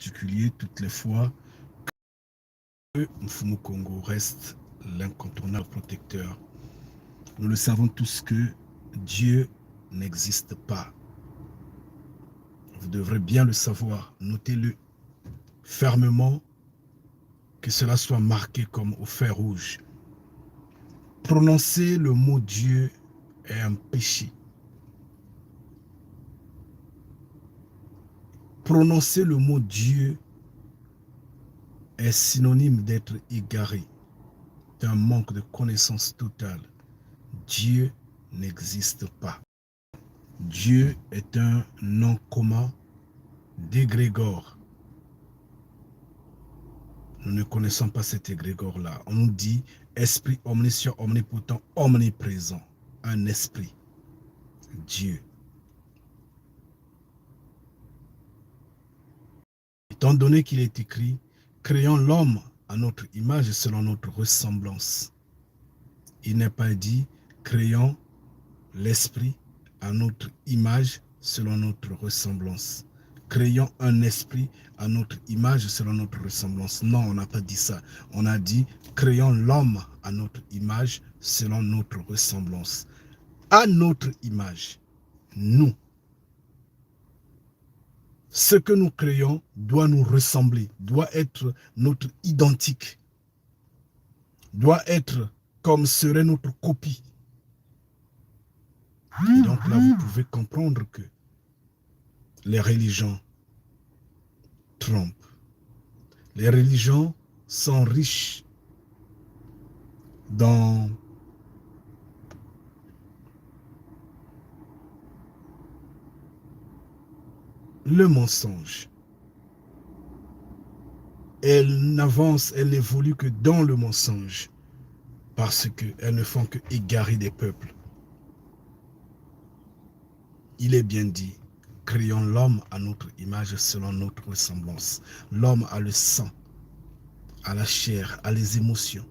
particulier toutes les fois que Mfumu Kongo reste l'incontournable protecteur. Nous le savons tous que Dieu n'existe pas. Vous devrez bien le savoir, notez-le fermement, que cela soit marqué comme au fer rouge. Prononcer le mot Dieu est un péché. Prononcer le mot Dieu est synonyme d'être égaré, d'un manque de connaissance totale. Dieu n'existe pas. Dieu est un nom commun d'égrégore. Nous ne connaissons pas cet égrégore-là. On nous dit esprit omniscient, omnipotent, omniprésent. Un esprit. Dieu. Étant donné qu'il est écrit, créons l'homme à notre image et selon notre ressemblance. Il n'est pas dit, créons l'esprit à notre image selon notre ressemblance. Créons un esprit à notre image selon notre ressemblance. Non, on n'a pas dit ça. On a dit, créons l'homme à notre image selon notre ressemblance. À notre image, nous. Ce que nous créons doit nous ressembler, doit être notre identique, doit être comme serait notre copie. Et donc là, vous pouvez comprendre que les religions trompent. Les religions sont riches dans le mensonge. Elles n'avancent, elles n'évoluent que dans le mensonge parce qu'elles ne font que égarer des peuples. Il est bien dit, créons l'homme à notre image selon notre ressemblance. L'homme a le sang, a la chair, a les émotions.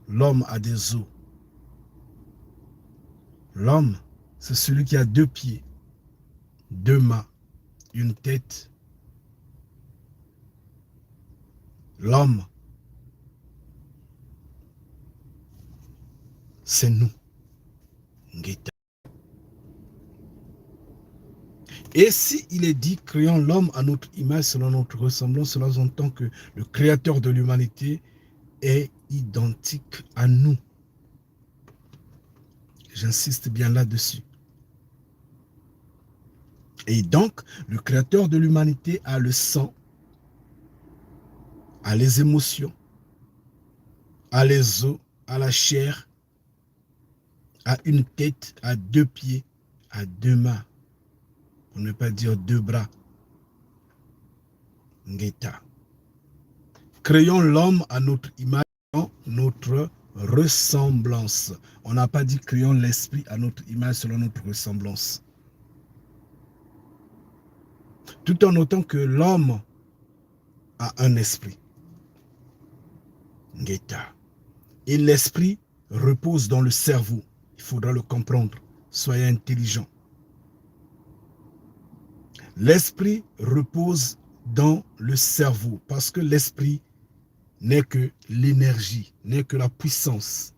L'homme a des os. L'homme, c'est celui qui a 2 pieds, 2 mains, une tête. L'homme, c'est nous. Ngeta. Et si il est dit, créons l'homme à notre image selon notre ressemblance, cela entend que le créateur de l'humanité est identique à nous. J'insiste bien là-dessus. Et donc, le créateur de l'humanité a le sang, a les émotions, a les os, a la chair, a une tête, a 2 pieds, a 2 mains. Pour ne pas dire 2 bras. Ngeta. Créons l'homme à notre image, notre ressemblance. On n'a pas dit créons l'esprit à notre image selon notre ressemblance. Tout en notant que l'homme a un esprit. Ngeta. Et l'esprit repose dans le cerveau. Il faudra le comprendre. Soyez intelligent. L'esprit repose dans le cerveau parce que l'esprit n'est que l'énergie, n'est que la puissance,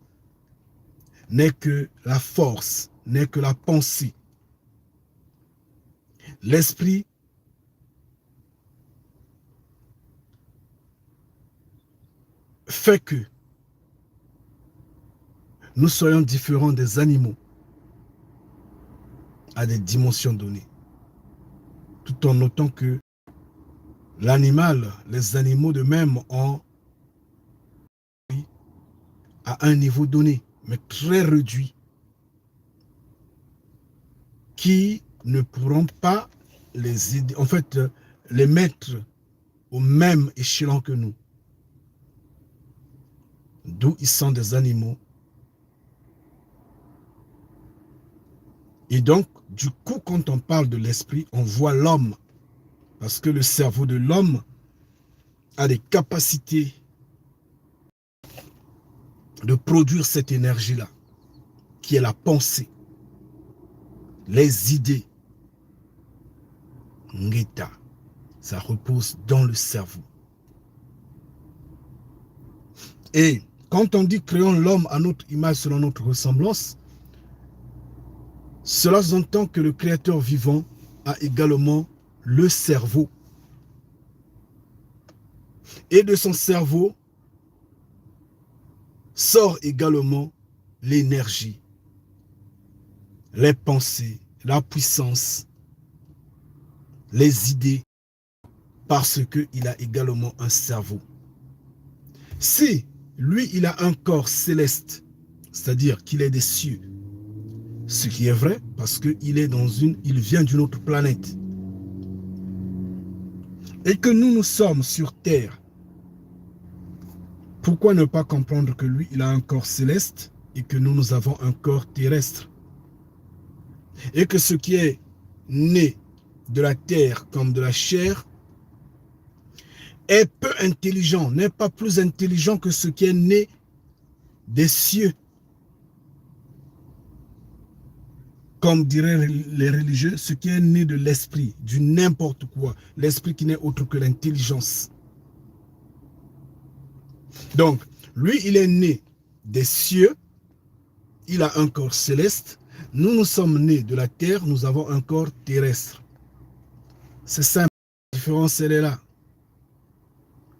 n'est que la force, n'est que la pensée. L'esprit fait que nous soyons différents des animaux à des dimensions données. Tout en notant que l'animal, les animaux de même ont à un niveau donné, mais très réduit, qui ne pourront pas les aider, en fait, les mettre au même échelon que nous. D'où ils sont des animaux. Et donc, du coup, quand on parle de l'esprit, on voit l'homme. Parce que le cerveau de l'homme a des capacités de produire cette énergie-là, qui est la pensée, les idées. Ngeta. Ça repose dans le cerveau. Et quand on dit créons l'homme à notre image selon notre ressemblance, cela s'entend que le Créateur vivant a également le cerveau. Et de son cerveau sort également l'énergie, les pensées, la puissance, les idées, parce qu'il a également un cerveau. Si lui, il a un corps céleste, c'est-à-dire qu'il est des cieux, ce qui est vrai parce il vient d'une autre planète, et que nous sommes sur Terre, pourquoi ne pas comprendre que lui, il a un corps céleste et que nous avons un corps terrestre? Et que ce qui est né de la terre comme de la chair est peu intelligent, n'est pas plus intelligent que ce qui est né des cieux. Comme diraient les religieux, ce qui est né de l'esprit, du n'importe quoi, l'esprit qui n'est autre que l'intelligence. Donc, lui, il est né des cieux, il a un corps céleste, nous sommes nés de la terre, nous avons un corps terrestre. C'est simple, la différence, elle est là.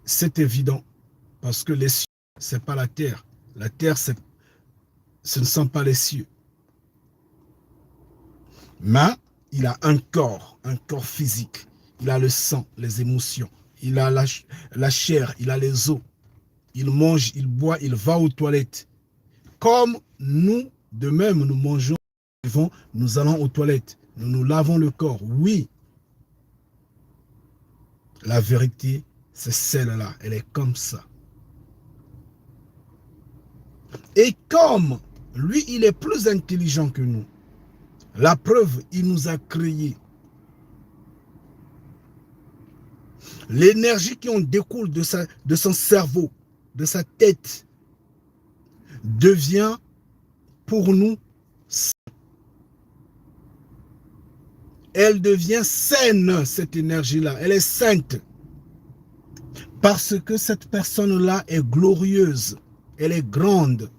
C'est évident, parce que les cieux, ce n'est pas la terre. La terre, ce ne sont pas les cieux. Mais il a un corps physique. Il a le sang, les émotions. Il a la chair, il a les os. Il mange, il boit, il va aux toilettes. Comme nous, de même, nous mangeons, nous allons aux toilettes. Nous nous lavons le corps. Oui, la vérité, c'est celle-là. Elle est comme ça. Et comme lui, il est plus intelligent que nous. La preuve, il nous a créés. L'énergie qui en découle de son cerveau, de sa tête, devient pour nous, elle devient saine, cette énergie-là. Elle est sainte. Parce que cette personne-là est glorieuse. Elle est grande.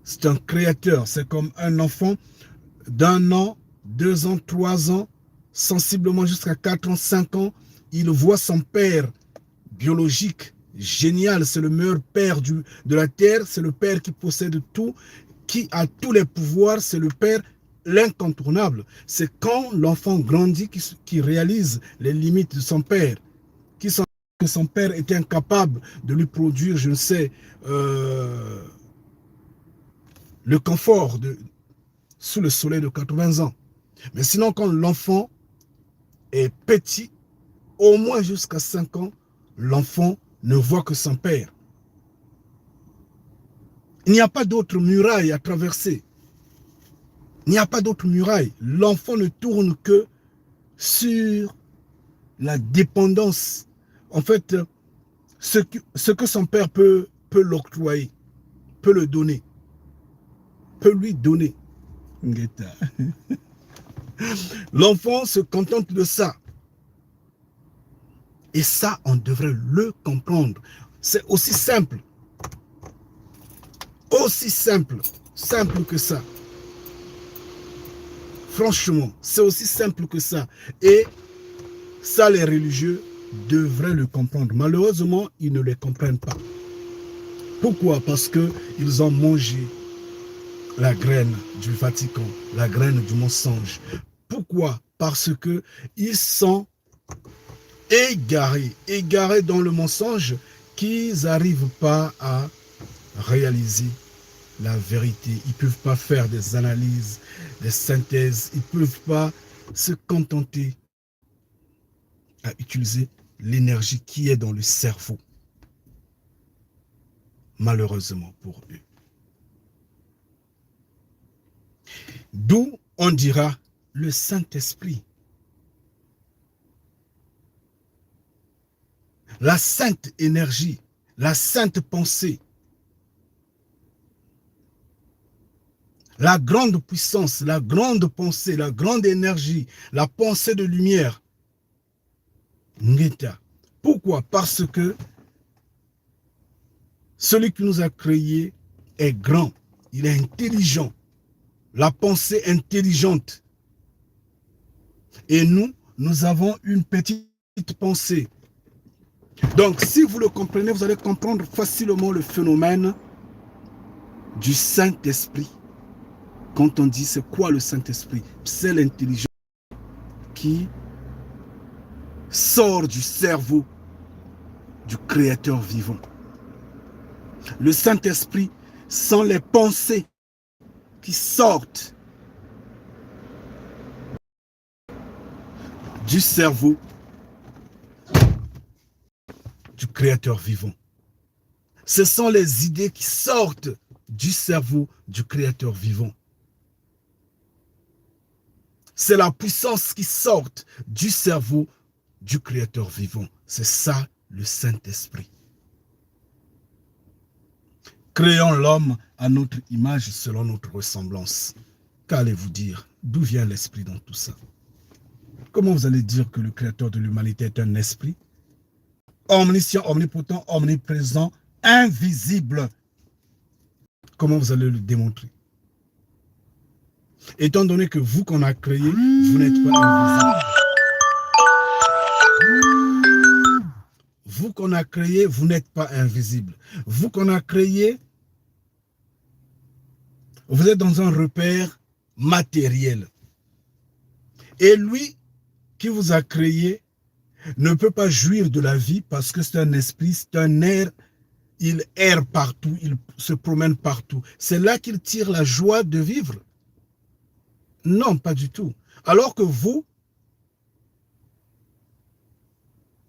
C'est un créateur. C'est comme un enfant d'1 an, 2 ans, 3 ans, sensiblement jusqu'à 4 ans, 5 ans. Il voit son père biologique, génial. C'est le meilleur père de la terre. C'est le père qui possède tout, qui a tous les pouvoirs. C'est le père l'incontournable. C'est quand l'enfant grandit qui réalise les limites de son père, qui sent que son père était incapable de lui produire, je ne sais, le confort sous le soleil de 80 ans. Mais sinon, quand l'enfant est petit, au moins jusqu'à 5 ans, l'enfant ne voit que son père. Il n'y a pas d'autre muraille à traverser. Il n'y a pas d'autre muraille. L'enfant ne tourne que sur la dépendance. En fait, ce que son père peut l'octroyer, peut le donner, peut lui donner. L'enfant se contente de ça. Et ça, on devrait le comprendre. C'est aussi simple. Aussi simple. Simple que ça. Franchement, c'est aussi simple que ça. Et ça, les religieux devraient le comprendre. Malheureusement, ils ne les comprennent pas. Pourquoi? Parce qu'ils ont mangé la graine du Vatican, la graine du mensonge. Pourquoi? Parce qu'ils sont égarés dans le mensonge, qu'ils n'arrivent pas à réaliser la vérité. Ils ne peuvent pas faire des analyses, des synthèses. Ils ne peuvent pas se contenter à utiliser l'énergie qui est dans le cerveau. Malheureusement pour eux. D'où on dira le Saint-Esprit. La sainte énergie, la sainte pensée, la grande puissance, la grande pensée, la grande énergie, la pensée de lumière. Ngeta. Pourquoi? Parce que celui qui nous a créés est grand, il est intelligent, la pensée intelligente. Et nous avons une petite pensée. Donc, si vous le comprenez, vous allez comprendre facilement le phénomène du Saint-Esprit. Quand on dit c'est quoi le Saint-Esprit? C'est l'intelligence qui sort du cerveau du Créateur vivant. Le Saint-Esprit sont les pensées qui sortent du cerveau du Créateur vivant. Ce sont les idées qui sortent du cerveau du Créateur vivant. C'est la puissance qui sort du cerveau du Créateur vivant. C'est ça le Saint-Esprit. Créons l'homme à notre image selon notre ressemblance. Qu'allez-vous dire? D'où vient l'esprit dans tout ça? Comment vous allez dire que le Créateur de l'humanité est un esprit? Omniscient, omnipotent, omniprésent, invisible. Comment vous allez le démontrer? Étant donné que vous qu'on a créé, vous n'êtes pas invisible. Vous qu'on a créé, vous n'êtes pas invisible. Vous qu'on a créé, vous êtes dans un repère matériel. Et lui qui vous a créé ne peut pas jouir de la vie parce que c'est un esprit, c'est un air, il erre partout, il se promène partout. C'est là qu'il tire la joie de vivre. Non, pas du tout. Alors que vous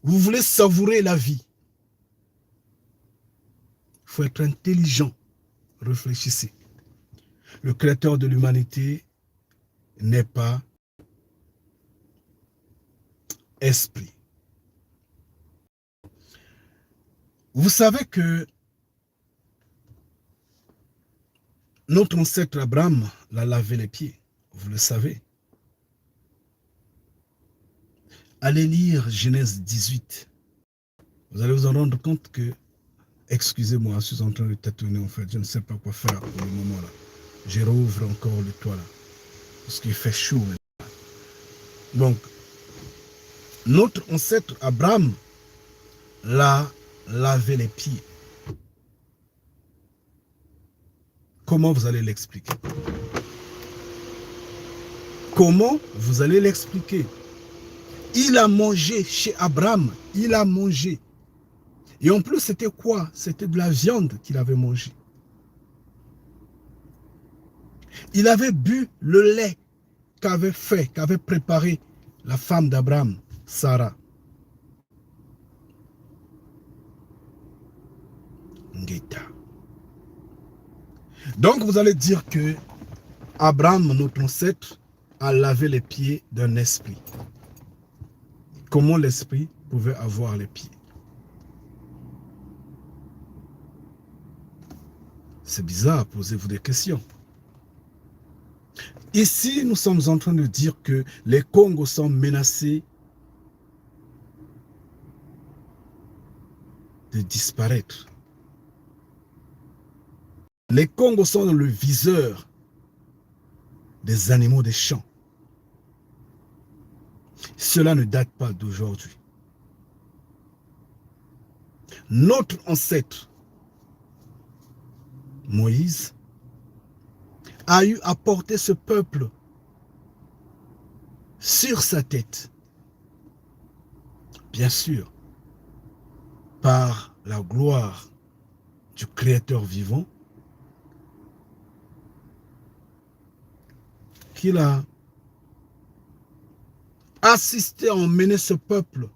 voulez savourer la vie. Il faut être intelligent. Réfléchissez. Le Créateur de l'humanité n'est pas esprit. Vous savez que notre ancêtre Abraham l'a lavé les pieds. Vous le savez. Allez lire Genèse 18. Vous allez vous en rendre compte que, excusez-moi, je suis en train de tâtonner en fait. Je ne sais pas quoi faire pour le moment là. Je rouvre encore le toit là. Parce qu'il fait chaud. Donc, notre ancêtre Abraham l'a lavé les pieds. Comment vous allez l'expliquer? Comment vous allez l'expliquer? Il a mangé chez Abraham, il a mangé. Et en plus, c'était quoi? C'était de la viande qu'il avait mangé. Il avait bu le lait qu'avait préparé la femme d'Abraham, Sarah. Ngeta. Donc vous allez dire que Abraham, notre ancêtre, a lavé les pieds d'un esprit. Comment l'esprit pouvait avoir les pieds? C'est bizarre, posez-vous des questions. Ici, nous sommes en train de dire que les Congos sont menacés de disparaître. Les Congos sont dans le viseur des animaux des champs. Cela ne date pas d'aujourd'hui. Notre ancêtre, Moïse, a eu à porter ce peuple sur sa tête. Bien sûr, par la gloire du Créateur vivant, qu'il a assisté à emmener ce peuple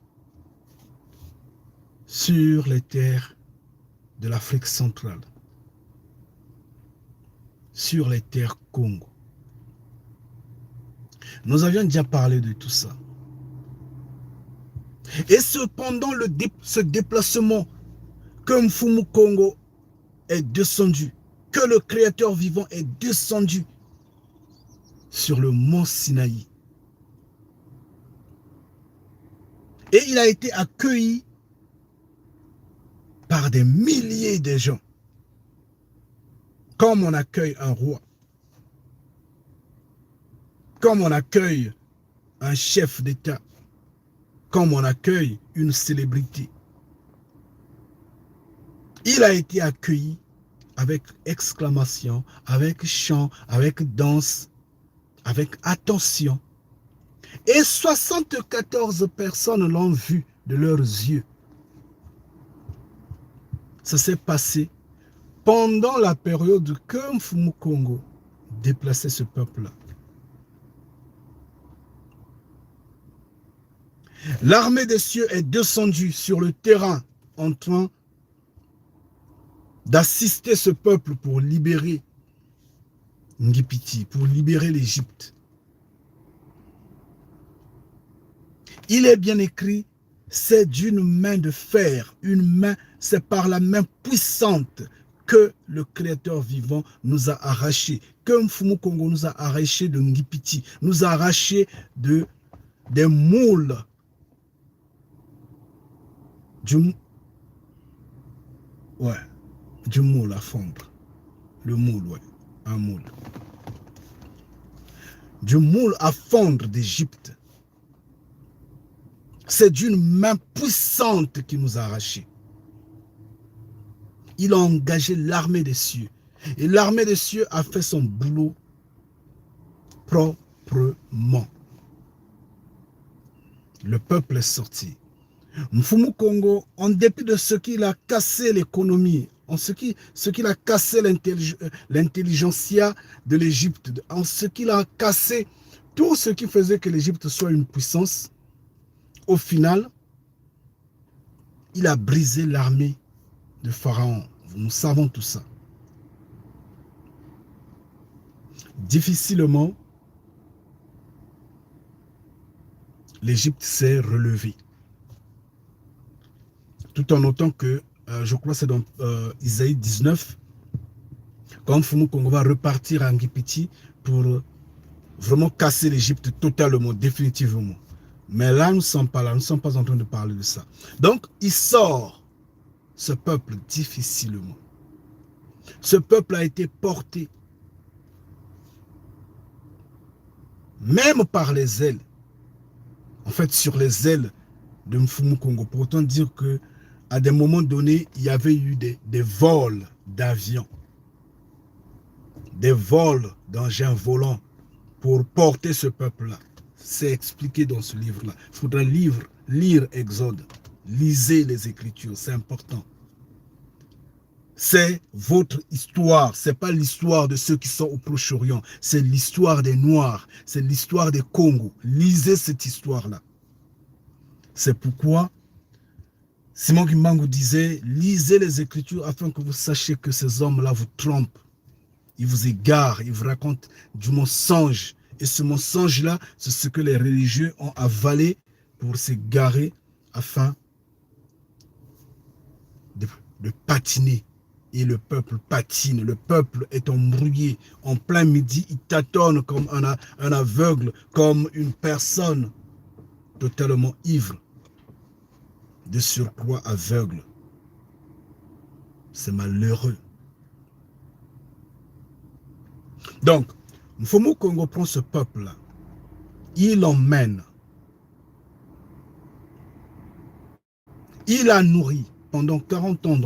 sur les terres de l'Afrique centrale, sur les terres Congo. Nous avions déjà parlé de tout ça. Et cependant, ce déplacement que Mfumu Congo est descendu, que le Créateur vivant est descendu sur le mont Sinaï. Et il a été accueilli par des milliers de gens, comme on accueille un roi, comme on accueille un chef d'État, comme on accueille une célébrité. Il a été accueilli avec exclamation, avec chant, avec danse, avec attention. Et 74 personnes l'ont vu de leurs yeux. Ça s'est passé pendant la période que Mfumu Kongo déplaçait ce peuple-là. L'armée des cieux est descendue sur le terrain en train d'assister ce peuple pour libérer Ngipiti, pour libérer l'Égypte. Il est bien écrit, c'est d'une main de fer, c'est par la main puissante que le Créateur vivant nous a arrachés, que Mfumu Kongo nous a arrachés de Ngipiti, nous a arrachés des moules, du moule à fondre. Le moule, ouais, un moule. Du moule à fondre d'Égypte. C'est d'une main puissante qui nous a arrachés. Il a engagé l'armée des cieux. Et l'armée des cieux a fait son boulot proprement. Le peuple est sorti. Mfumu Kongo, en dépit de ce qu'il a cassé l'économie, ce qu'il a cassé l'intelligentsia de l'Égypte, en ce qu'il a cassé tout ce qui faisait que l'Égypte soit une puissance, au final, il a brisé l'armée de Pharaon. Nous savons tout ça. Difficilement, l'Égypte s'est relevée. Tout en notant que, je crois que c'est dans Isaïe 19, quand Mfumu Kongo va repartir à Ngipiti pour vraiment casser l'Égypte totalement, définitivement. Mais là, nous ne sommes pas là, nous ne sommes pas en train de parler de ça. Donc, il sort ce peuple difficilement. Ce peuple a été porté, même par les ailes, en fait sur les ailes de Mfumu Kongo. Pour autant dire que à des moments donnés, il y avait eu des vols d'avions, des vols d'engins volants pour porter ce peuple-là. C'est expliqué dans ce livre-là. Il faudra lire Exode. Lisez les Écritures, c'est important. C'est votre histoire, ce n'est pas l'histoire de ceux qui sont au Proche-Orient, c'est l'histoire des Noirs, c'est l'histoire des Congo. Lisez cette histoire-là. C'est pourquoi Simon Kimbangu disait, lisez les Écritures afin que vous sachiez que ces hommes-là vous trompent. Ils vous égarent, ils vous racontent du mensonge. Et ce mensonge-là, c'est ce que les religieux ont avalé pour s'égarer afin de patiner. Et le peuple patine, le peuple est embrouillé. En plein midi, il tâtonne comme un aveugle, comme une personne totalement ivre, de surcroît aveugle. C'est malheureux. Donc, Mfumu Kongo prend ce peuple-là, il l'emmène, il a nourri pendant 40 ans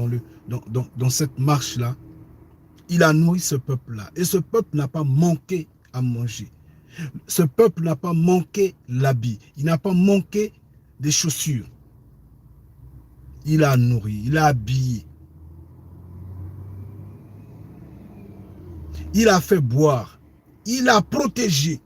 dans cette marche-là, il a nourri ce peuple-là. Et ce peuple n'a pas manqué à manger. Ce peuple n'a pas manqué l'habit. Il n'a pas manqué des chaussures. Il a nourri, il a habillé. Il a fait boire. Il a protégé.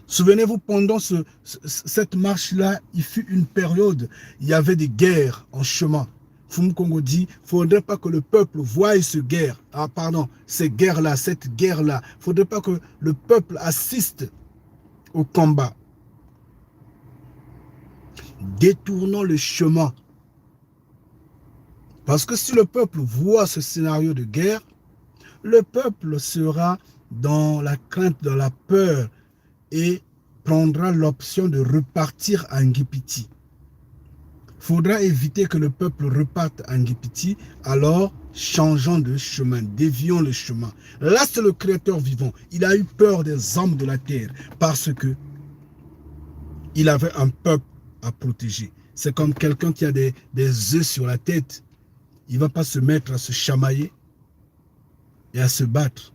Souvenez-vous, pendant cette marche-là, il fut une période, il y avait des guerres en chemin. Mfumu Kongo dit, il ne faudrait pas que le peuple voie ces guerres-là, cette guerre-là. Il ne faudrait pas que le peuple assiste au combat. Détournons le chemin. Parce que si le peuple voit ce scénario de guerre, le peuple sera dans la crainte, dans la peur, et prendra l'option de repartir à Ngipiti. Il faudra éviter que le peuple reparte à Ngipiti, alors changeons de chemin, dévions le chemin. Là, c'est le Créateur vivant. Il a eu peur des hommes de la terre parce que il avait un peuple à protéger. C'est comme quelqu'un qui a des œufs sur la tête. Il ne va pas se mettre à se chamailler et à se battre.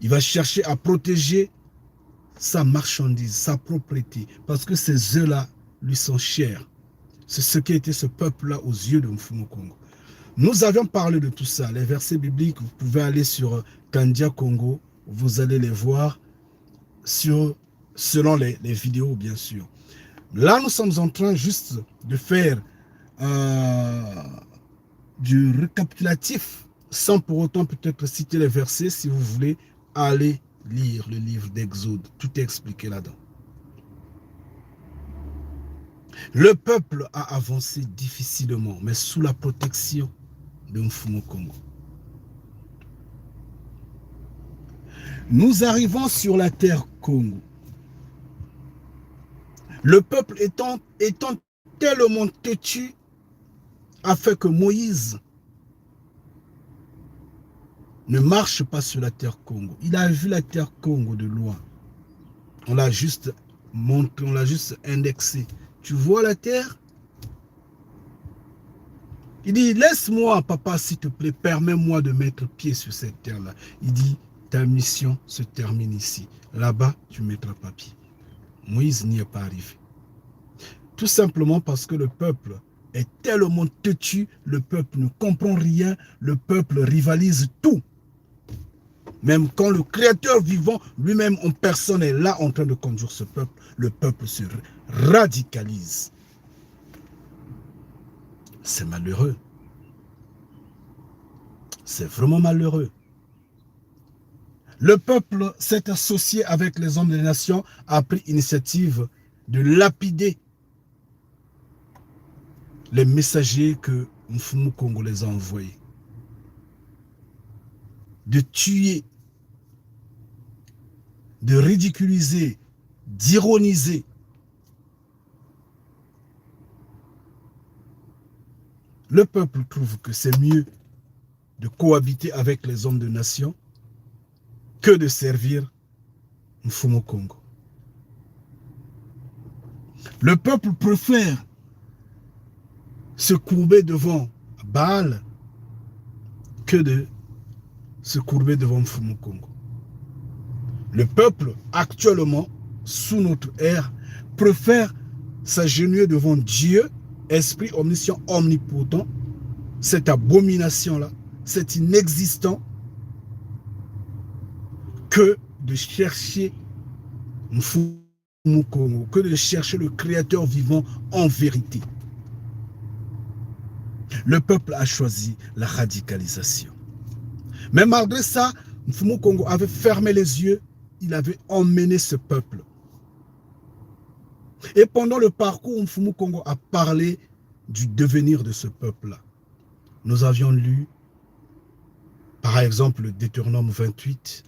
Il va chercher à protéger sa marchandise, sa propriété, parce que ces œufs-là lui sont chers. C'est ce qui était ce peuple-là aux yeux de Mfumu Kongo. Nous avions parlé de tout ça. Les versets bibliques, vous pouvez aller sur Kandia Congo, vous allez les voir selon les vidéos, bien sûr. Là, nous sommes en train juste de faire du récapitulatif, sans pour autant peut-être citer les versets. Si vous voulez, aller lire le livre d'Exode. Tout est expliqué là-dedans. Le peuple a avancé difficilement, mais sous la protection de Mfumu Kongo. Nous arrivons sur la terre Congo. Le peuple étant tellement têtu, a fait que Moïse ne marche pas sur la terre Congo. Il a vu la terre Congo de loin. On l'a juste montré, on l'a juste indexé. Tu vois la terre? Il dit, laisse-moi, papa, s'il te plaît, permets-moi de mettre pied sur cette terre-là. Il dit, ta mission se termine ici. Là-bas, tu ne mettras pas pied. Moïse n'y est pas arrivé. Tout simplement parce que le peuple est tellement têtu, le peuple ne comprend rien, le peuple rivalise tout. Même quand le Créateur vivant, lui-même en personne, est là en train de conduire ce peuple, le peuple se radicalise. C'est malheureux. C'est vraiment malheureux. Le peuple s'est associé avec les hommes des nations, a pris initiative de lapider les messagers que Mfumu Kongo les a envoyés. De tuer, de ridiculiser, d'ironiser. Le peuple trouve que c'est mieux de cohabiter avec les hommes de nation que de servir Mfumu Kongo. Le peuple préfère se courber devant Baal que de se courber devant Mfumu Kongo. Le peuple, actuellement, sous notre ère, préfère s'agenouiller devant Dieu, Esprit omniscient, omnipotent, cette abomination-là, cet inexistant, que de chercher Mfumu Kongo, que de chercher le Créateur vivant en vérité. Le peuple a choisi la radicalisation. Mais malgré ça, Mfumu Kongo avait fermé les yeux, il avait emmené ce peuple. Et pendant le parcours, Mfumu Kongo a parlé du devenir de ce peuple-là. Nous avions lu, par exemple, le Deutéronome 28,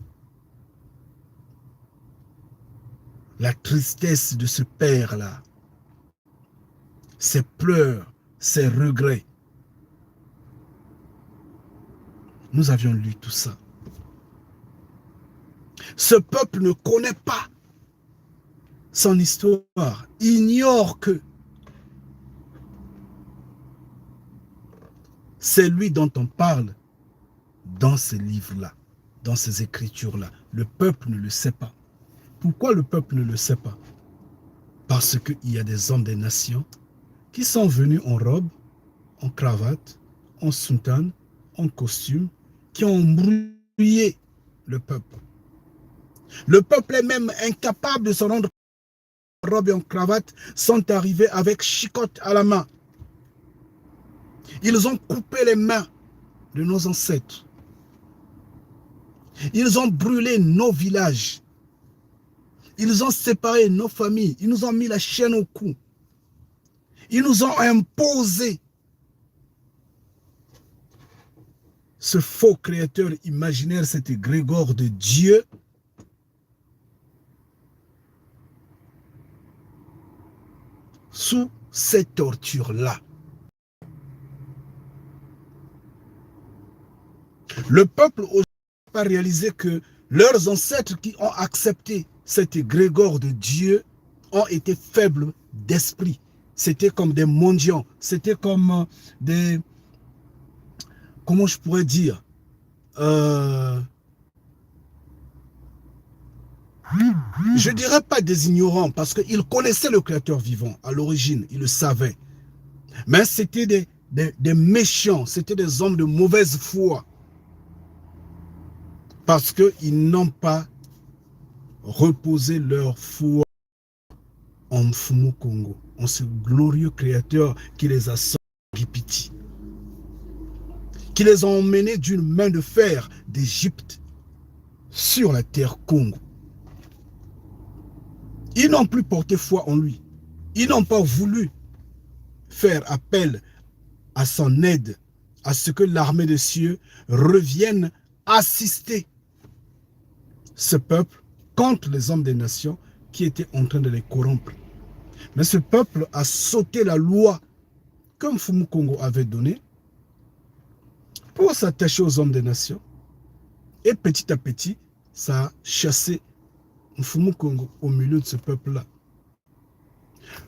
la tristesse de ce père-là, ses pleurs, ses regrets. Nous avions lu tout ça. Ce peuple ne connaît pas son histoire, ignore que c'est lui dont on parle dans ces livres-là, dans ces écritures-là. Le peuple ne le sait pas. Pourquoi le peuple ne le sait pas? Parce qu'il y a des hommes des nations qui sont venus en robe, en cravate, en soutane, en costume, qui ont embrouillé le peuple. Le peuple est même incapable de se rendre en robe et en cravate, sont arrivés avec chicotte à la main. Ils ont coupé les mains de nos ancêtres. Ils ont brûlé nos villages. Ils ont séparé nos familles. Ils nous ont mis la chaîne au cou. Ils nous ont imposé ce faux créateur imaginaire, cet égrégore de Dieu, sous cette torture-là. Le peuple n'a pas réalisé que leurs ancêtres qui ont accepté cet égrégore de Dieu ont été faibles d'esprit. C'était comme des mendiants, c'était comme des, comment je pourrais dire, je ne dirais pas des ignorants, parce qu'ils connaissaient le Créateur vivant à l'origine, ils le savaient. Mais c'était des méchants, c'était des hommes de mauvaise foi. Parce qu'ils n'ont pas reposé leur foi en Mfumu Kongo, en ce glorieux Créateur qui les a sortis d'Égypte, qui les a emmenés d'une main de fer d'Égypte sur la terre Congo. Ils n'ont plus porté foi en lui. Ils n'ont pas voulu faire appel à son aide, à ce que l'armée des cieux revienne assister ce peuple contre les hommes des nations qui étaient en train de les corrompre. Mais ce peuple a sauté la loi que Mfumu Kongo avait donnée pour s'attacher aux hommes des nations. Et petit à petit, ça a chassé Mfumu Kongo au milieu de ce peuple-là.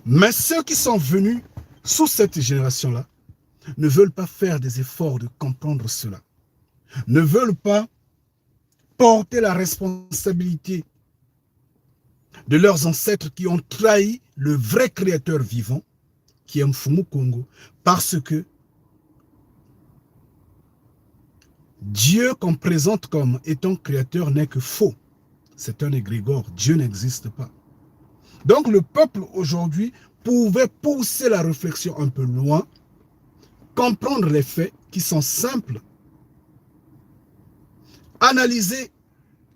Mais ceux qui sont venus sous cette génération-là ne veulent pas faire des efforts de comprendre cela. Ne veulent pas porter la responsabilité de leurs ancêtres qui ont trahi le vrai créateur vivant, qui est Mfumu Kongo, parce que Dieu qu'on présente comme étant créateur n'est que faux. C'est un égrégore. Dieu n'existe pas. Donc le peuple aujourd'hui pouvait pousser la réflexion un peu loin, comprendre les faits qui sont simples, analyser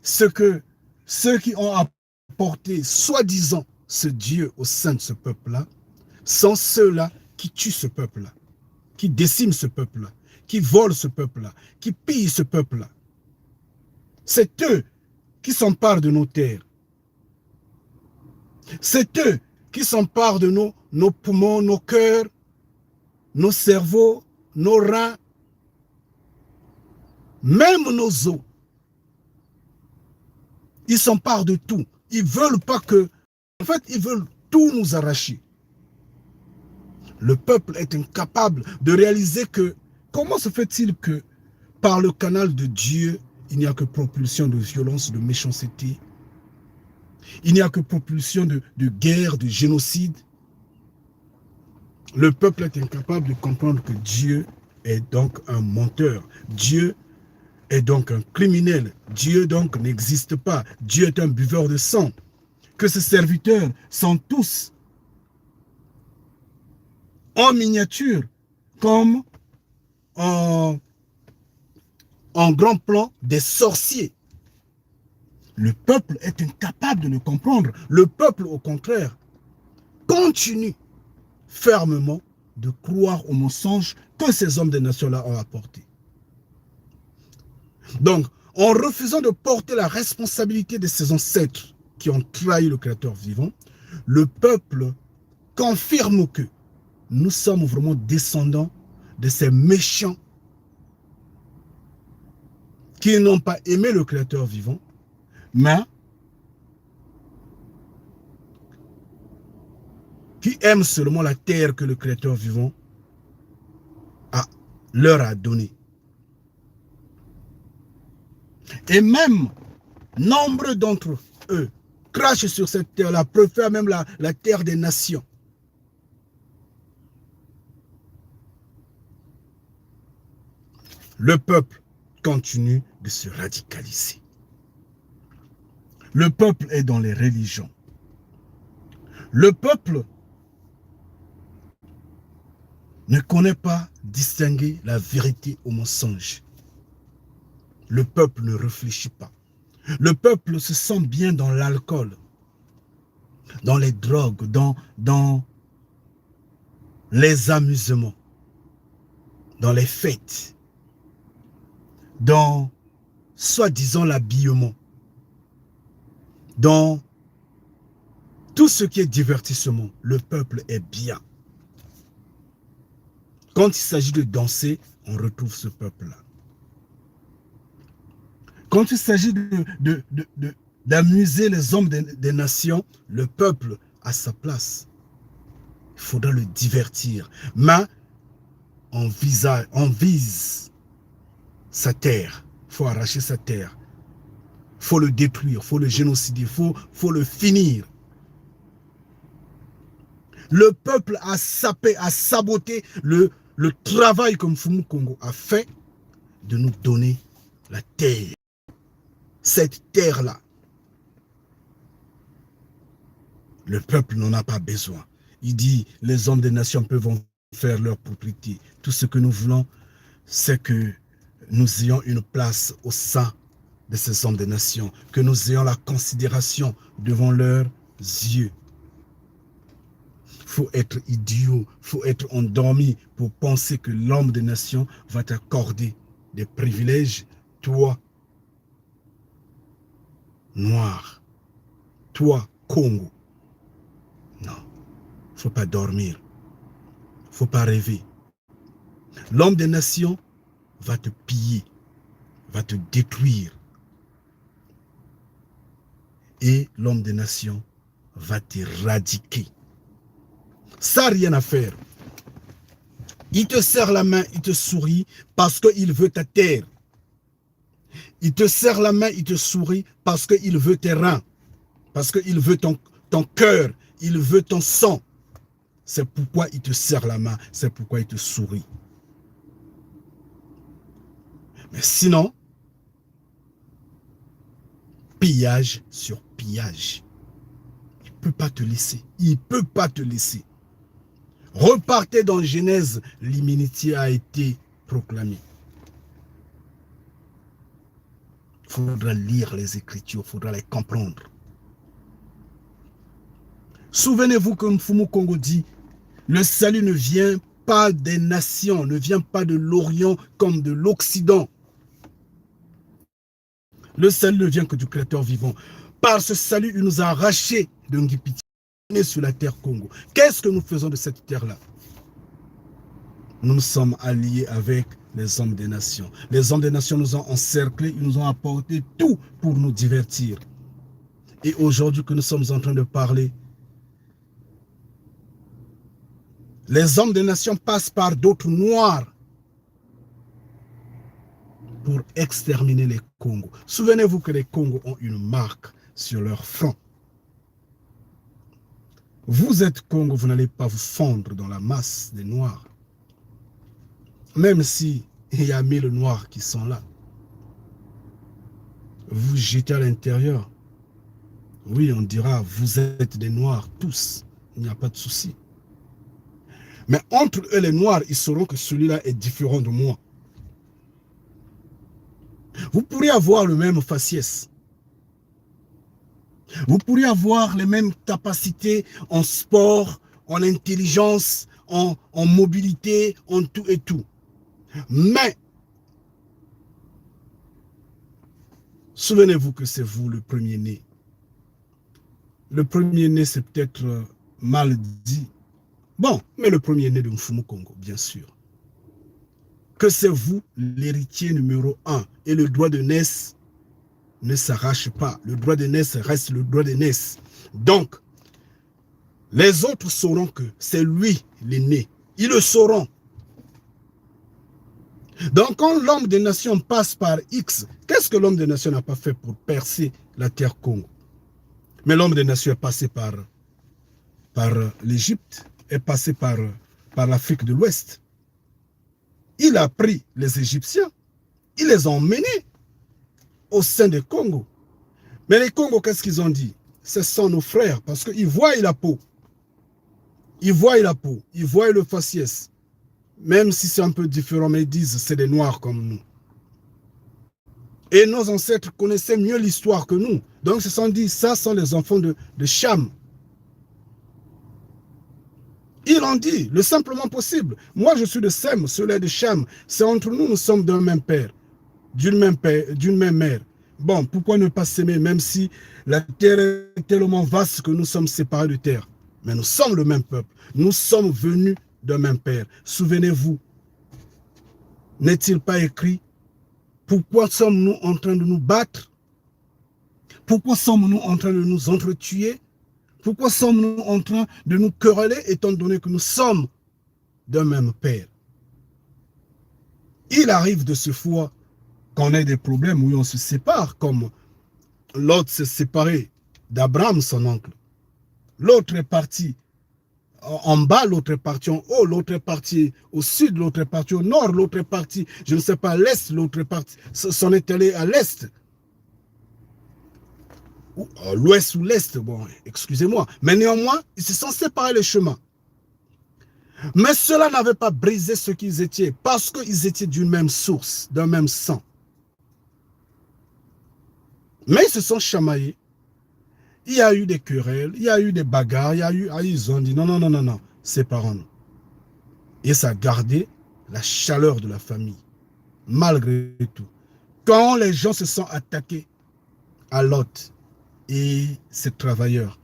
ce que ceux qui ont apporté soi-disant ce Dieu au sein de ce peuple-là sont ceux-là qui tuent ce peuple-là, qui déciment ce peuple-là, qui volent ce peuple-là, qui pillent ce peuple-là. C'est eux qui s'emparent de nos terres. C'est eux qui s'emparent de nos poumons, nos cœurs, nos cerveaux, nos reins, même nos os. Ils s'emparent de tout. Ils ne veulent pas que... En fait, ils veulent tout nous arracher. Le peuple est incapable de réaliser que... Comment se fait-il que par le canal de Dieu, il n'y a que propulsion de violence, de méchanceté? Il n'y a que propulsion de guerre, de génocide. Le peuple est incapable de comprendre que Dieu est donc un menteur. Dieu est donc un criminel. Dieu donc n'existe pas. Dieu est un buveur de sang. Que ses serviteurs sont tous en miniature, comme en grand plan des sorciers. Le peuple est incapable de le comprendre. Le peuple, au contraire, continue fermement de croire aux mensonges que ces hommes des nations-là ont apportés. Donc, en refusant de porter la responsabilité de ses ancêtres qui ont trahi le Créateur vivant, le peuple confirme que nous sommes vraiment descendants de ces méchants qui n'ont pas aimé le Créateur vivant, mais qui aiment seulement la terre que le Créateur vivant leur a donnée. Et même, nombre d'entre eux crachent sur cette terre-là, préfèrent même la terre des nations. Le peuple continue de se radicaliser. Le peuple est dans les religions. Le peuple ne connaît pas distinguer la vérité au mensonge. Le peuple ne réfléchit pas. Le peuple se sent bien dans l'alcool, dans les drogues, dans les amusements, dans les fêtes. dans, soi-disant, l'habillement, dans tout ce qui est divertissement, le peuple est bien. Quand il s'agit de danser, on retrouve ce peuple-là. Quand il s'agit d'amuser les hommes des nations, le peuple a sa place. Il faudra le divertir. Mais on vise sa terre. Il faut arracher sa terre. Il faut le détruire, il faut le génocider, il faut le finir. Le peuple a sapé, a saboté le travail que Mfumu Kongo a fait de nous donner la terre. Cette terre-là, le peuple n'en a pas besoin. Il dit, les hommes des nations peuvent en faire leur propriété. Tout ce que nous voulons, c'est que nous ayons une place au sein de ces hommes des nations, que nous ayons la considération devant leurs yeux. Il faut être idiot, il faut être endormi pour penser que l'homme des nations va t'accorder des privilèges. Toi, noir, toi, Congo. Non, il ne faut pas dormir, il ne faut pas rêver. L'homme des nations va te piller, va te détruire. Et l'homme des nations va t'éradiquer. Ça, rien à faire. Il te serre la main, il te sourit parce qu'il veut ta terre. Il te serre la main, il te sourit parce qu'il veut tes reins. Parce qu'il veut ton cœur, il veut ton sang. C'est pourquoi il te serre la main, c'est pourquoi il te sourit. Mais sinon, pillage sur pillage. Il ne peut pas te laisser. Il ne peut pas te laisser. Repartez dans Genèse, l'immunité a été proclamée. Il faudra lire les Écritures, il faudra les comprendre. Souvenez-vous que Mfumu Kongo dit, le salut ne vient pas des nations, ne vient pas de l'Orient comme de l'Occident. Le salut ne vient que du Créateur vivant. Par ce salut, il nous a arrachés de Ngipiti sur la terre Congo. Qu'est-ce que nous faisons de cette terre-là? Nous sommes alliés avec les hommes des nations. Les hommes des nations nous ont encerclés, ils nous ont apporté tout pour nous divertir. Et aujourd'hui que nous sommes en train de parler, les hommes des nations passent par d'autres noirs pour exterminer les Congos. Souvenez-vous que les Congos ont une marque sur leur front. Vous êtes Congo, vous n'allez pas vous fondre dans la masse des Noirs. Même si il y a 1000 Noirs qui sont là. Vous jetez à l'intérieur. Oui, on dira, vous êtes des Noirs tous. Il n'y a pas de souci. Mais entre eux, les Noirs, ils sauront que celui-là est différent de moi. Vous pourriez avoir le même faciès. Vous pourriez avoir les mêmes capacités en sport, en intelligence, en mobilité, en tout et tout. Mais, souvenez-vous que c'est vous le premier-né. Le premier-né, c'est peut-être mal dit. Bon, mais le premier-né de Mfumu Kongo, bien sûr. Que c'est vous l'héritier numéro 1. Et le droit de naissance ne s'arrache pas. Le droit de naissance reste le droit de naissance. Donc, les autres sauront que c'est lui l'aîné. Ils le sauront. Donc, quand l'homme des nations passe par X, qu'est-ce que l'homme des nations n'a pas fait pour percer la terre Congo? Mais l'homme des nations est passé par l'Égypte, est passé par l'Afrique de l'Ouest. Il a pris les Égyptiens, il les a emmenés au sein des Congo. Mais les Congos, qu'est-ce qu'ils ont dit? Ce sont nos frères, parce qu'ils voient la peau. Ils voient la peau, ils voient le faciès. Même si c'est un peu différent, mais ils disent c'est des Noirs comme nous. Et nos ancêtres connaissaient mieux l'histoire que nous. Donc, ils se sont dit, ça sont les enfants de Cham. Ils l'ont dit, le simplement possible. Moi, je suis de Sem, cela est de Cham. C'est entre nous, nous sommes d'un même père. d'une même mère. Bon, pourquoi ne pas s'aimer, même si la terre est tellement vaste que nous sommes séparés de terre. Mais nous sommes le même peuple. Nous sommes venus d'un même père. Souvenez-vous, n'est-il pas écrit? Pourquoi sommes-nous en train de nous battre? Pourquoi sommes-nous en train de nous entretuer? Pourquoi sommes-nous en train de nous quereller, étant donné que nous sommes d'un même père? Il arrive de ce fois qu'on ait des problèmes où on se sépare, comme Lot s'est séparé d'Abraham, son oncle. L'autre est parti en bas, l'autre est parti en haut, l'autre est parti au sud, l'autre est parti au nord, l'autre est parti, je ne sais pas, à l'est, l'autre est parti, s'en est allé à l'est. L'ouest ou l'est, bon, excusez-moi. Mais néanmoins, ils se sont séparés les chemins. Mais cela n'avait pas brisé ce qu'ils étaient, parce qu'ils étaient d'une même source, d'un même sang. Mais ils se sont chamaillés. Il y a eu des querelles, il y a eu des bagarres, ils ont dit non, non, non, non, non, séparons-nous. Et ça a gardé la chaleur de la famille, malgré tout. Quand les gens se sont attaqués à Lot et ses travailleurs,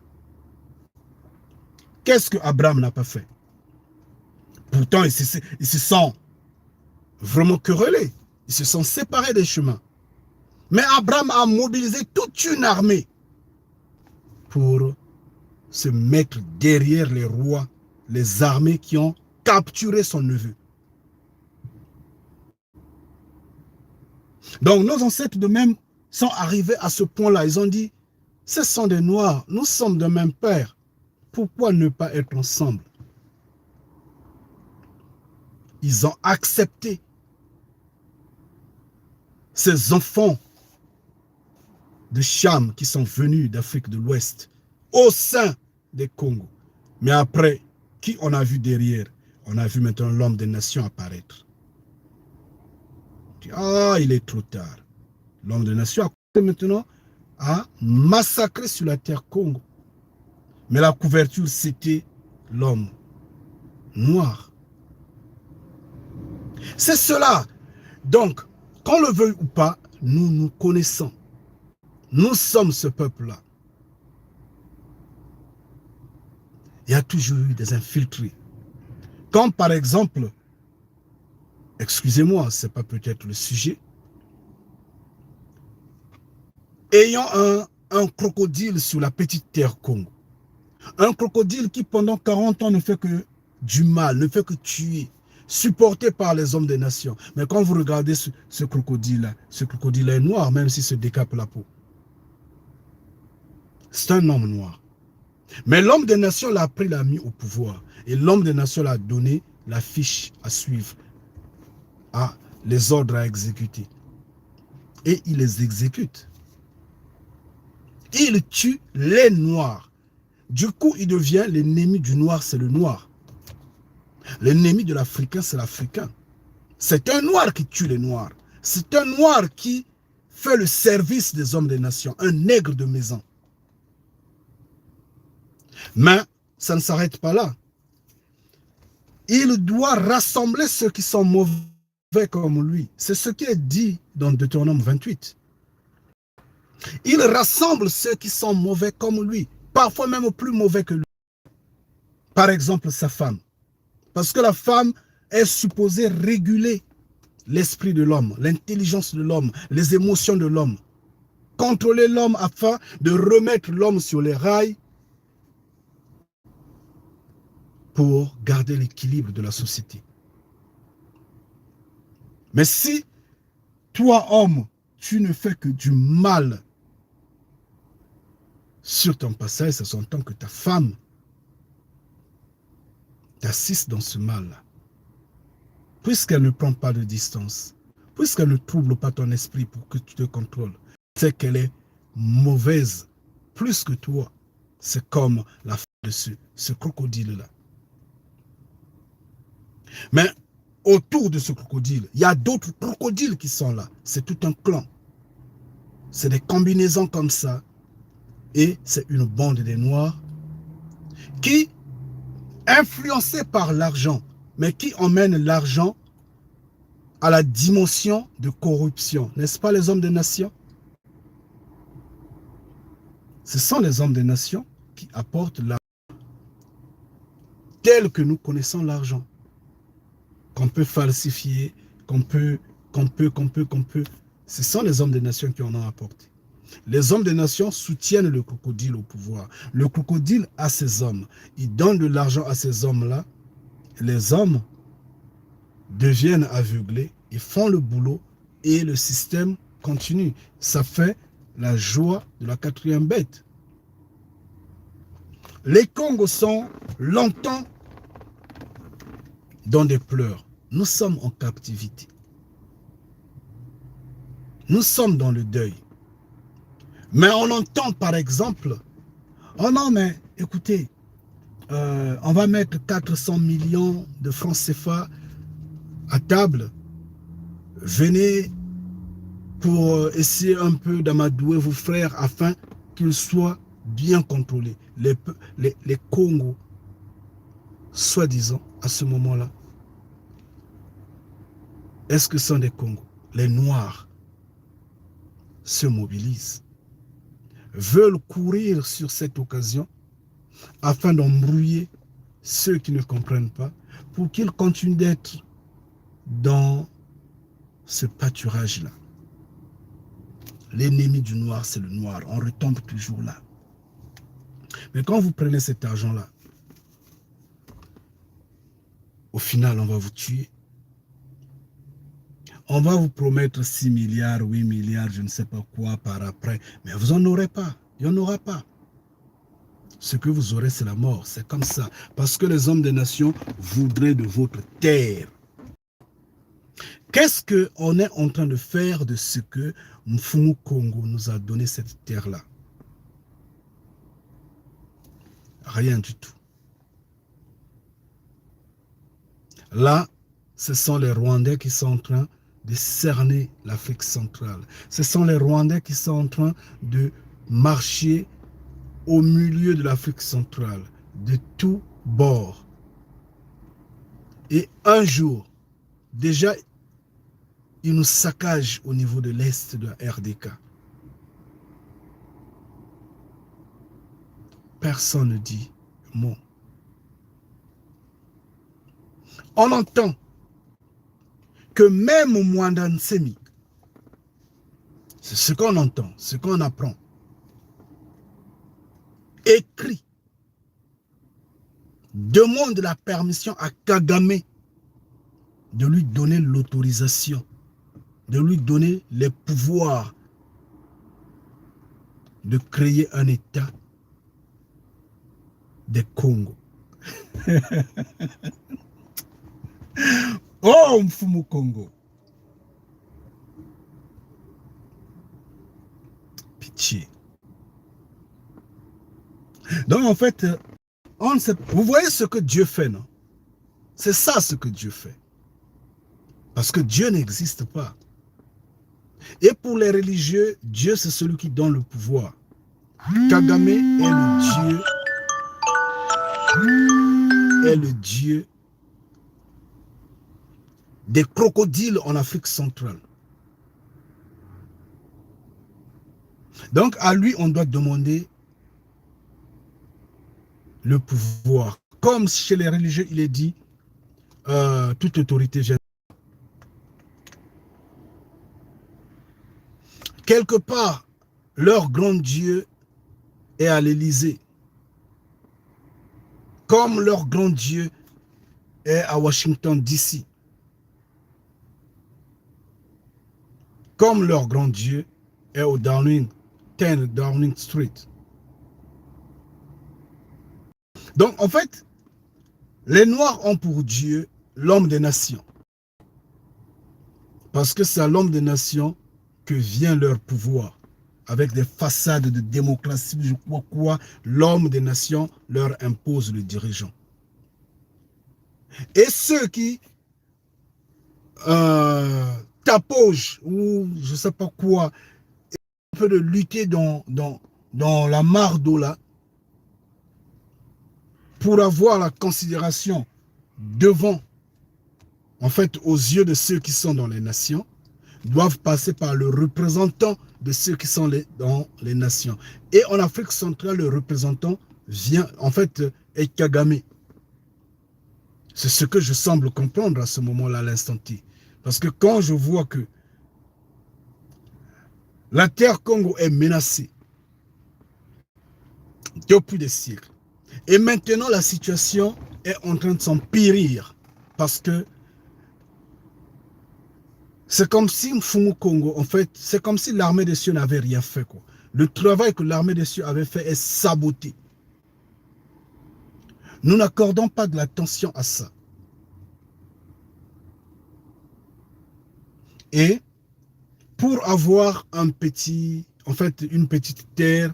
qu'est-ce que Abraham n'a pas fait? Pourtant, ils se sont vraiment querellés. Ils se sont séparés des chemins. Mais Abraham a mobilisé toute une armée pour se mettre derrière les rois, les armées qui ont capturé son neveu. Donc nos ancêtres de même sont arrivés à ce point-là. Ils ont dit, ce sont des Noirs, nous sommes de même père. Pourquoi ne pas être ensemble? Ils ont accepté ces enfants de Cham qui sont venus d'Afrique de l'Ouest au sein des Congos. Mais après, qui on a vu derrière? On a vu maintenant l'homme des nations apparaître. Ah, il est trop tard. L'homme des nations a maintenant à massacrer sur la terre Congo. Mais la couverture, c'était l'homme noir. C'est cela. Donc, qu'on le veuille ou pas, nous nous connaissons. Nous sommes ce peuple-là. Il y a toujours eu des infiltrés. Comme par exemple, excusez-moi, ce n'est pas peut-être le sujet, ayant un crocodile sur la petite terre Congo. Un crocodile qui pendant 40 ans ne fait que du mal, ne fait que tuer, supporté par les hommes des nations. Mais quand vous regardez ce crocodile est noir, même s'il se décape la peau. C'est un homme noir. Mais l'homme des nations l'a pris, l'a mis au pouvoir. Et l'homme des nations l'a donné la fiche à suivre, les ordres à exécuter. Et il les exécute. Il tue les noirs. Du coup, il devient l'ennemi du noir, c'est le noir. L'ennemi de l'Africain, c'est l'Africain. C'est un noir qui tue les noirs. C'est un noir qui fait le service des hommes des nations, un nègre de maison. Mais ça ne s'arrête pas là. Il doit rassembler ceux qui sont mauvais comme lui. C'est ce qui est dit dans Deutéronome 28. Il rassemble ceux qui sont mauvais comme lui, parfois même plus mauvais que lui. Par exemple, sa femme. Parce que la femme est supposée réguler l'esprit de l'homme, l'intelligence de l'homme, les émotions de l'homme. Contrôler l'homme afin de remettre l'homme sur les rails pour garder l'équilibre de la société. Mais si toi, homme, tu ne fais que du mal sur ton passage, ça s'entend que ta femme t'assiste dans ce mal-là. Puisqu'elle ne prend pas de distance, puisqu'elle ne trouble pas ton esprit pour que tu te contrôles, c'est qu'elle est mauvaise plus que toi. C'est comme la femme de ce crocodile-là. Mais autour de ce crocodile, il y a d'autres crocodiles qui sont là. C'est tout un clan. C'est des combinaisons comme ça. Et c'est une bande des Noirs qui, influencés par l'argent, mais qui emmène l'argent à la dimension de corruption. N'est-ce pas les hommes des nations? Ce sont les hommes des nations qui apportent l'argent tel que nous connaissons l'argent. Qu'on peut falsifier, qu'on peut. Ce sont les hommes des nations qui en ont apporté. Les hommes des nations soutiennent le crocodile au pouvoir. Le crocodile a ses hommes. Il donne de l'argent à ces hommes-là. Les hommes deviennent aveuglés, ils font le boulot et le système continue. Ça fait la joie de la quatrième bête. Les Congos sont longtemps dans des pleurs. Nous sommes en captivité. Nous sommes dans le deuil. Mais on entend par exemple, oh non mais écoutez, on va mettre 400 millions de francs CFA à table. Venez pour essayer un peu d'amadouer vos frères afin qu'ils soient bien contrôlés. Les Congos, soi-disant, à ce moment-là, est-ce que ce sont des Congos? Les Noirs se mobilisent, veulent courir sur cette occasion afin d'embrouiller ceux qui ne comprennent pas pour qu'ils continuent d'être dans ce pâturage-là. L'ennemi du noir, c'est le noir. On retombe toujours là. Mais quand vous prenez cet argent-là, au final, on va vous tuer. On va vous promettre 6 milliards, 8 milliards, je ne sais pas quoi par après. Mais vous n'en aurez pas. Il n'y en aura pas. Ce que vous aurez, c'est la mort. C'est comme ça. Parce que les hommes des nations voudraient de votre terre. Qu'est-ce qu'on est en train de faire de ce que Mfumu Kongo nous a donné cette terre-là? Rien du tout. Là, ce sont les Rwandais qui sont en train de cerner l'Afrique centrale. Ce sont les Rwandais qui sont en train de marcher au milieu de l'Afrique centrale, de tous bords. Et un jour, déjà, ils nous saccagent au niveau de l'Est de la RDK. Personne ne dit mot. On entend que même au Mwandansemi, c'est ce qu'on entend, ce qu'on apprend, écrit, demande la permission à Kagame de lui donner l'autorisation, de lui donner les pouvoirs de créer un État des Congo. Oh, Mfumu Congo. Pitié. Donc en fait, on ne sait, vous voyez ce que Dieu fait, non? C'est ça ce que Dieu fait. Parce que Dieu n'existe pas. Et pour les religieux, Dieu c'est celui qui donne le pouvoir. Kagame est le Dieu des crocodiles en Afrique centrale. Donc à lui, on doit demander le pouvoir. Comme chez les religieux, il est dit, toute autorité vient. Quelque part, leur grand Dieu est à l'Élysée. Comme leur grand Dieu est à Washington, D.C. Comme leur grand Dieu est au Downing Street. Donc, en fait, les Noirs ont pour Dieu l'homme des nations. Parce que c'est à l'homme des nations que vient leur pouvoir. Avec des façades de démocratie, je crois quoi, l'homme des nations leur impose le dirigeant. Et ceux qui tapogent ou je ne sais pas quoi, un peu de lutter dans la mare d'eau là, pour avoir la considération devant en fait, aux yeux de ceux qui sont dans les nations, doivent passer par le représentant de ceux qui sont dans les nations. Et en Afrique centrale, le représentant vient, en fait, est Kagame. C'est ce que je semble comprendre à ce moment-là, à l'instant T. Parce que quand je vois que la terre Congo est menacée depuis des siècles, et maintenant la situation est en train de s'empirir, parce que c'est comme si Mfumu Congo, en fait, c'est comme si l'armée des cieux n'avait rien fait, quoi. Le travail que l'armée des cieux avait fait est saboté. Nous n'accordons pas de l'attention à ça. Et pour avoir en fait, une petite terre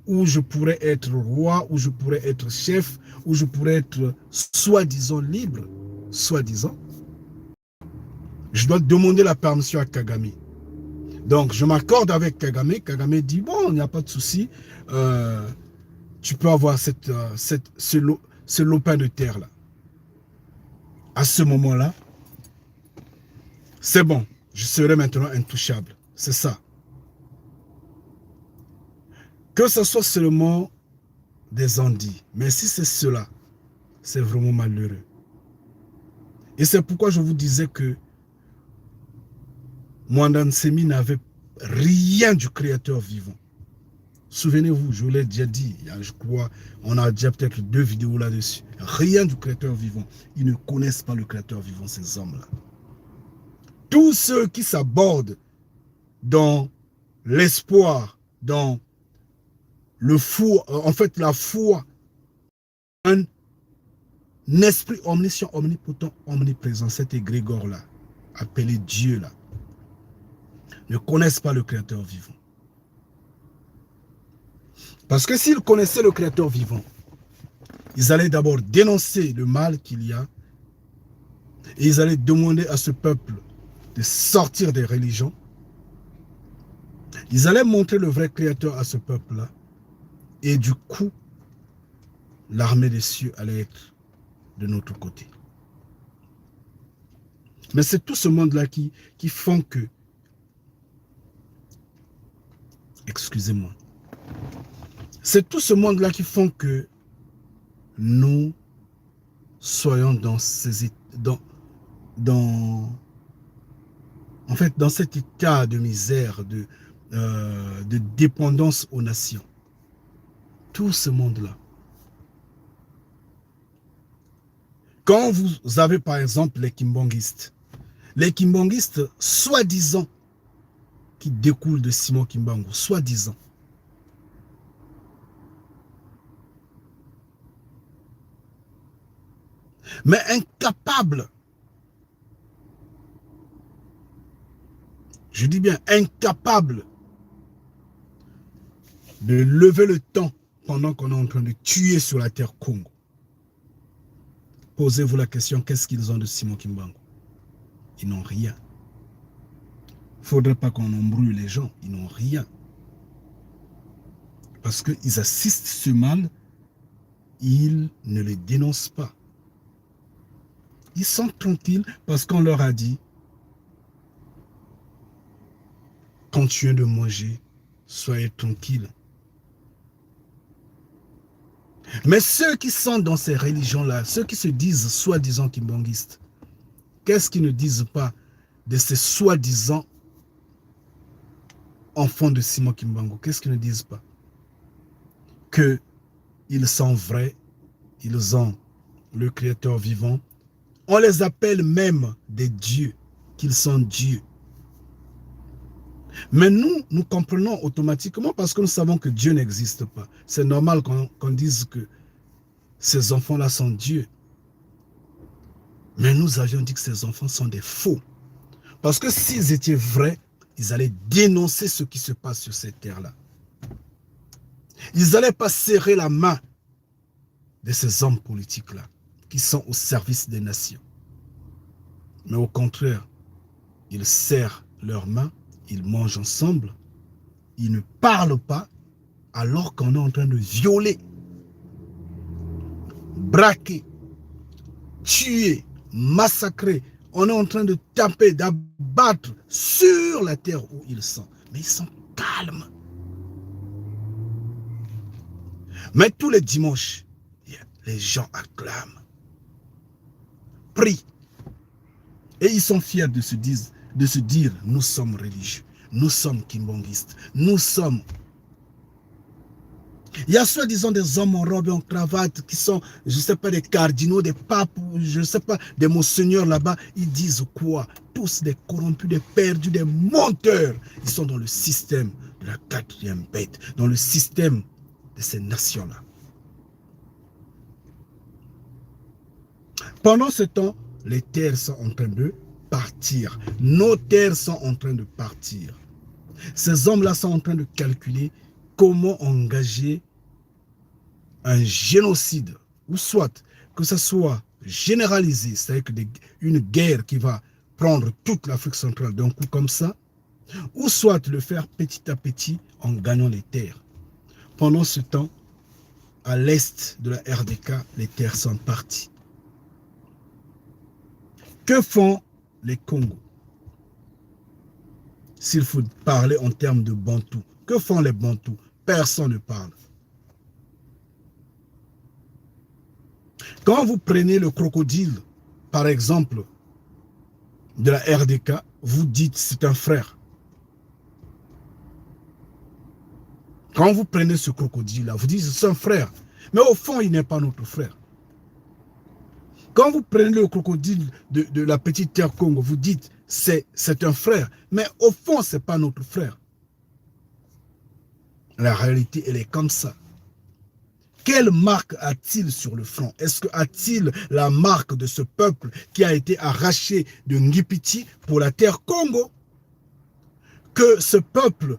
où je pourrais être roi, où je pourrais être chef, où je pourrais être soi-disant libre, soi-disant, je dois demander la permission à Kagame. Donc, je m'accorde avec Kagame. Kagame dit, bon, il n'y a pas de souci. Tu peux avoir ce lopin de terre-là. À ce moment-là, c'est bon. Je serai maintenant intouchable. C'est ça. Que ce soit seulement des andis. Mais si c'est cela, c'est vraiment malheureux. Et c'est pourquoi je vous disais que Mwandan Semi n'avait rien du créateur vivant. Souvenez-vous, je vous l'ai déjà dit, je crois, on a déjà peut-être 2 vidéos là-dessus. Rien du créateur vivant. Ils ne connaissent pas le créateur vivant, ces hommes-là. Tous ceux qui s'abordent dans l'espoir, dans le fou, en fait la foi, un esprit omniscient, omnipotent, omniprésent, cet égrégore-là, appelé Dieu-là, ne connaissent pas le créateur vivant. Parce que s'ils connaissaient le créateur vivant, ils allaient d'abord dénoncer le mal qu'il y a, et ils allaient demander à ce peuple de sortir des religions. Ils allaient montrer le vrai créateur à ce peuple-là, et du coup, l'armée des cieux allait être de notre côté. Mais c'est tout ce monde-là qui font que, excusez-moi, c'est tout ce monde-là qui font que nous soyons dans en fait, dans cet état de misère, de dépendance aux nations. Tout ce monde-là. Quand vous avez par exemple les Kimbongistes, soi-disant, qui découlent de Simon Kimbangu, soi-disant. Mais incapable, je dis bien incapable, de lever le temps pendant qu'on est en train de tuer sur la terre Congo. Posez-vous la question, qu'est-ce qu'ils ont de Simon Kimbangu? Ils n'ont rien. Il ne faudrait pas qu'on en brûle les gens. Ils n'ont rien. Parce qu'ils assistent ce mal, ils ne les dénoncent pas. Ils sont tranquilles parce qu'on leur a dit, continuez de manger, soyez tranquilles. Mais ceux qui sont dans ces religions-là, ceux qui se disent soi-disant kimbongistes, qu'est-ce qu'ils ne disent pas de ces soi-disant enfants de Simon Kimbangu? Qu'est-ce qu'ils ne disent pas? Qu'ils sont vrais, ils ont le Créateur vivant. On les appelle même des dieux, qu'ils sont dieux. Mais nous comprenons automatiquement parce que nous savons que Dieu n'existe pas. C'est normal qu'on dise que ces enfants-là sont dieux. Mais nous avions dit que ces enfants sont des faux. Parce que s'ils étaient vrais, ils allaient dénoncer ce qui se passe sur cette terre-là. Ils n'allaient pas serrer la main de ces hommes politiques-là, qui sont au service des nations. Mais au contraire, ils serrent leurs mains, ils mangent ensemble, ils ne parlent pas, alors qu'on est en train de violer, braquer, tuer, massacrer. on est en train de taper, d'abattre sur la terre où ils sont. Mais ils sont calmes. Mais tous les dimanches, les gens acclament, prient. Et ils sont fiers de se dire, nous sommes religieux, nous sommes kimbongistes, nous sommes... Il y a soi-disant des hommes en robe et en cravate qui sont, je ne sais pas, des cardinaux, des papes, je ne sais pas, des monseigneurs là-bas. Ils disent quoi? Tous des corrompus, des perdus, des menteurs. Ils sont dans le système de la quatrième bête, dans le système de ces nations-là. Pendant ce temps, les terres sont en train de partir. Nos terres sont en train de partir. Ces hommes-là sont en train de calculer comment engager un génocide, ou soit que ce soit généralisé, c'est-à-dire une guerre qui va prendre toute l'Afrique centrale d'un coup comme ça, ou soit le faire petit à petit en gagnant les terres. Pendant ce temps, à l'est de la RDK, les terres sont parties. Que font les Congos? S'il faut parler en termes de Bantou, que font les Bantous? Personne ne parle. Quand vous prenez le crocodile, par exemple, de la RDK, vous dites c'est un frère. Quand vous prenez ce crocodile-là, vous dites c'est un frère. Mais au fond, il n'est pas notre frère. Quand vous prenez le crocodile de la petite terre Congo, vous dites c'est un frère. Mais au fond, ce n'est pas notre frère. La réalité, elle est comme ça. Quelle marque a-t-il sur le front? Est-ce que a-t-il la marque de ce peuple qui a été arraché de Ngipiti pour la terre Congo? Que ce peuple,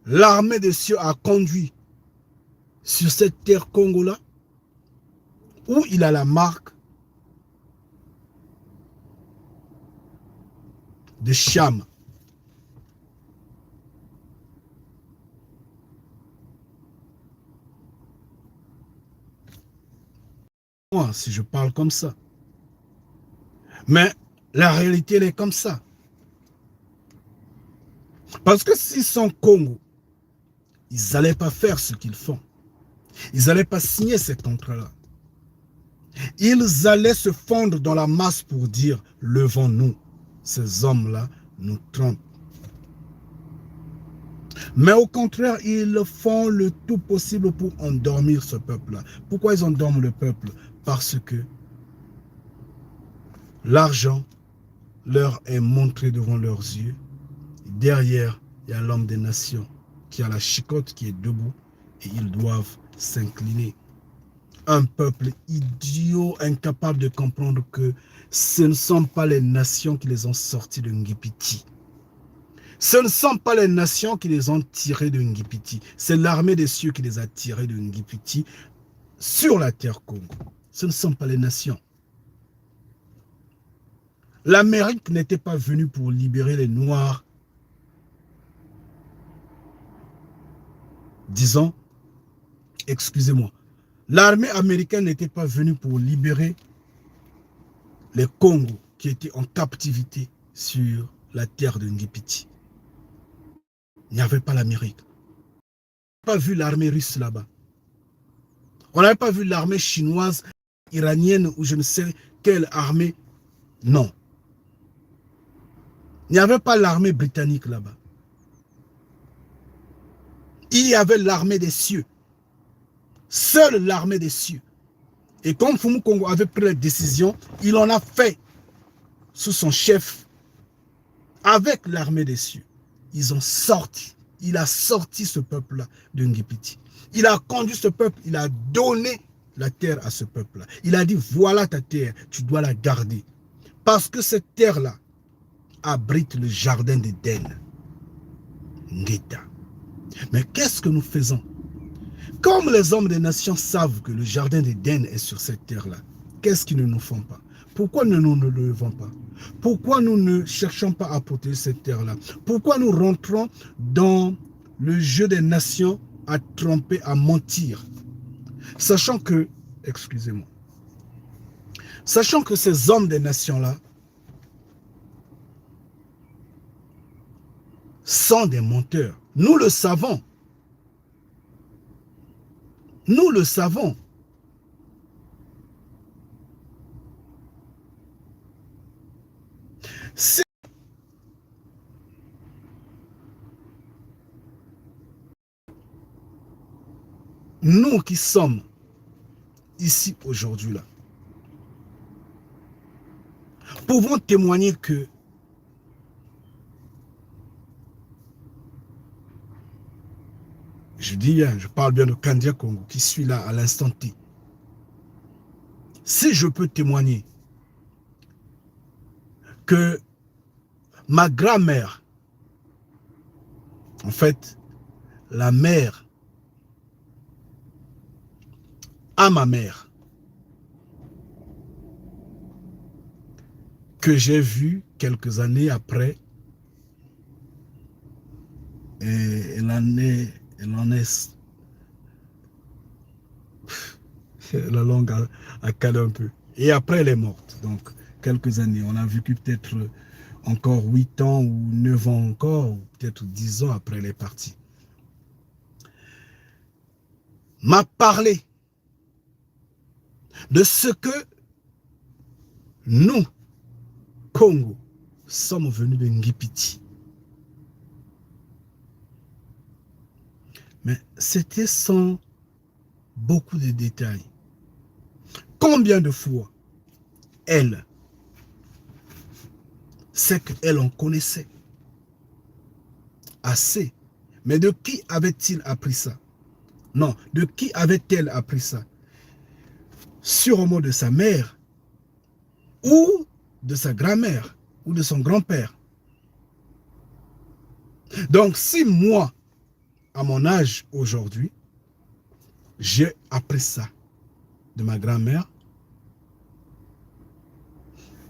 l'armée des cieux a conduit sur cette terre Congo-là? Où il a la marque de Cham? Moi, si je parle comme ça. Mais la réalité, elle est comme ça. Parce que s'ils sont Congo, ils n'allaient pas faire ce qu'ils font. Ils n'allaient pas signer ces contrats-là. Ils allaient se fondre dans la masse pour dire, levons-nous. Ces hommes-là nous trompent. Mais au contraire, ils font le tout possible pour endormir ce peuple-là. Pourquoi ils endorment le peuple? Parce que l'argent leur est montré devant leurs yeux. Derrière, il y a l'homme des nations qui a la chicotte qui est debout et ils doivent s'incliner. Un peuple idiot, incapable de comprendre que ce ne sont pas les nations qui les ont sortis de Ngipiti. Ce ne sont pas les nations qui les ont tirés de Ngipiti. C'est l'armée des cieux qui les a tirés de Ngipiti sur la terre Congo. Ce ne sont pas les nations. L'Amérique n'était pas venue pour libérer les Noirs. Disons, excusez-moi, l'armée américaine n'était pas venue pour libérer les Congos qui étaient en captivité sur la terre de Ngipiti. Il n'y avait pas l'Amérique. On n'avait pas vu l'armée russe là-bas. On n'avait pas vu l'armée chinoise, iranienne ou je ne sais quelle armée. Non. Il n'y avait pas l'armée britannique là-bas. Il y avait l'armée des cieux. Seule l'armée des cieux. Et comme Fumu Congo avait pris la décision, il en a fait sous son chef avec l'armée des cieux. Ils ont sorti. Il a sorti ce peuple-là de Ngipiti. Il a conduit ce peuple, il a donné la terre à ce peuple-là. Il a dit, voilà ta terre, tu dois la garder. Parce que cette terre-là abrite le jardin d'Éden. Ngeta. Mais qu'est-ce que nous faisons? Comme les hommes des nations savent que le jardin d'Éden est sur cette terre-là, qu'est-ce qu'ils ne nous font pas? Pourquoi nous ne le levons pas? Pourquoi nous ne cherchons pas à protéger cette terre-là? Pourquoi nous rentrons dans le jeu des nations à tromper, à mentir? Sachant que, excusez-moi, sachant que ces hommes des nations-là sont des menteurs. Nous le savons. Nous le savons. C'est nous qui sommes ici aujourd'hui là, pouvons témoigner que je dis bien, je parle bien de Kandia Congo qui suis là à l'instant T. Si je peux témoigner que ma grand-mère, en fait, la mère à ma mère, que j'ai vue quelques années après, et elle en est, la langue a calé un peu. Et après, elle est morte. Donc, quelques années. On a vécu peut-être encore 8 ans ou 9 ans encore, ou peut-être 10 ans après, elle est partie. M'a parlé de ce que nous, Congo, sommes venus de Ngipiti. Mais c'était sans beaucoup de détails. Combien de fois elle, c'est qu'elle en connaissait assez. Mais de qui avait-il appris ça? Non, de qui avait-elle appris ça? Sûrement de sa mère, ou de sa grand-mère, ou de son grand-père. Donc, si moi, à mon âge aujourd'hui, j'ai appris ça de ma grand-mère,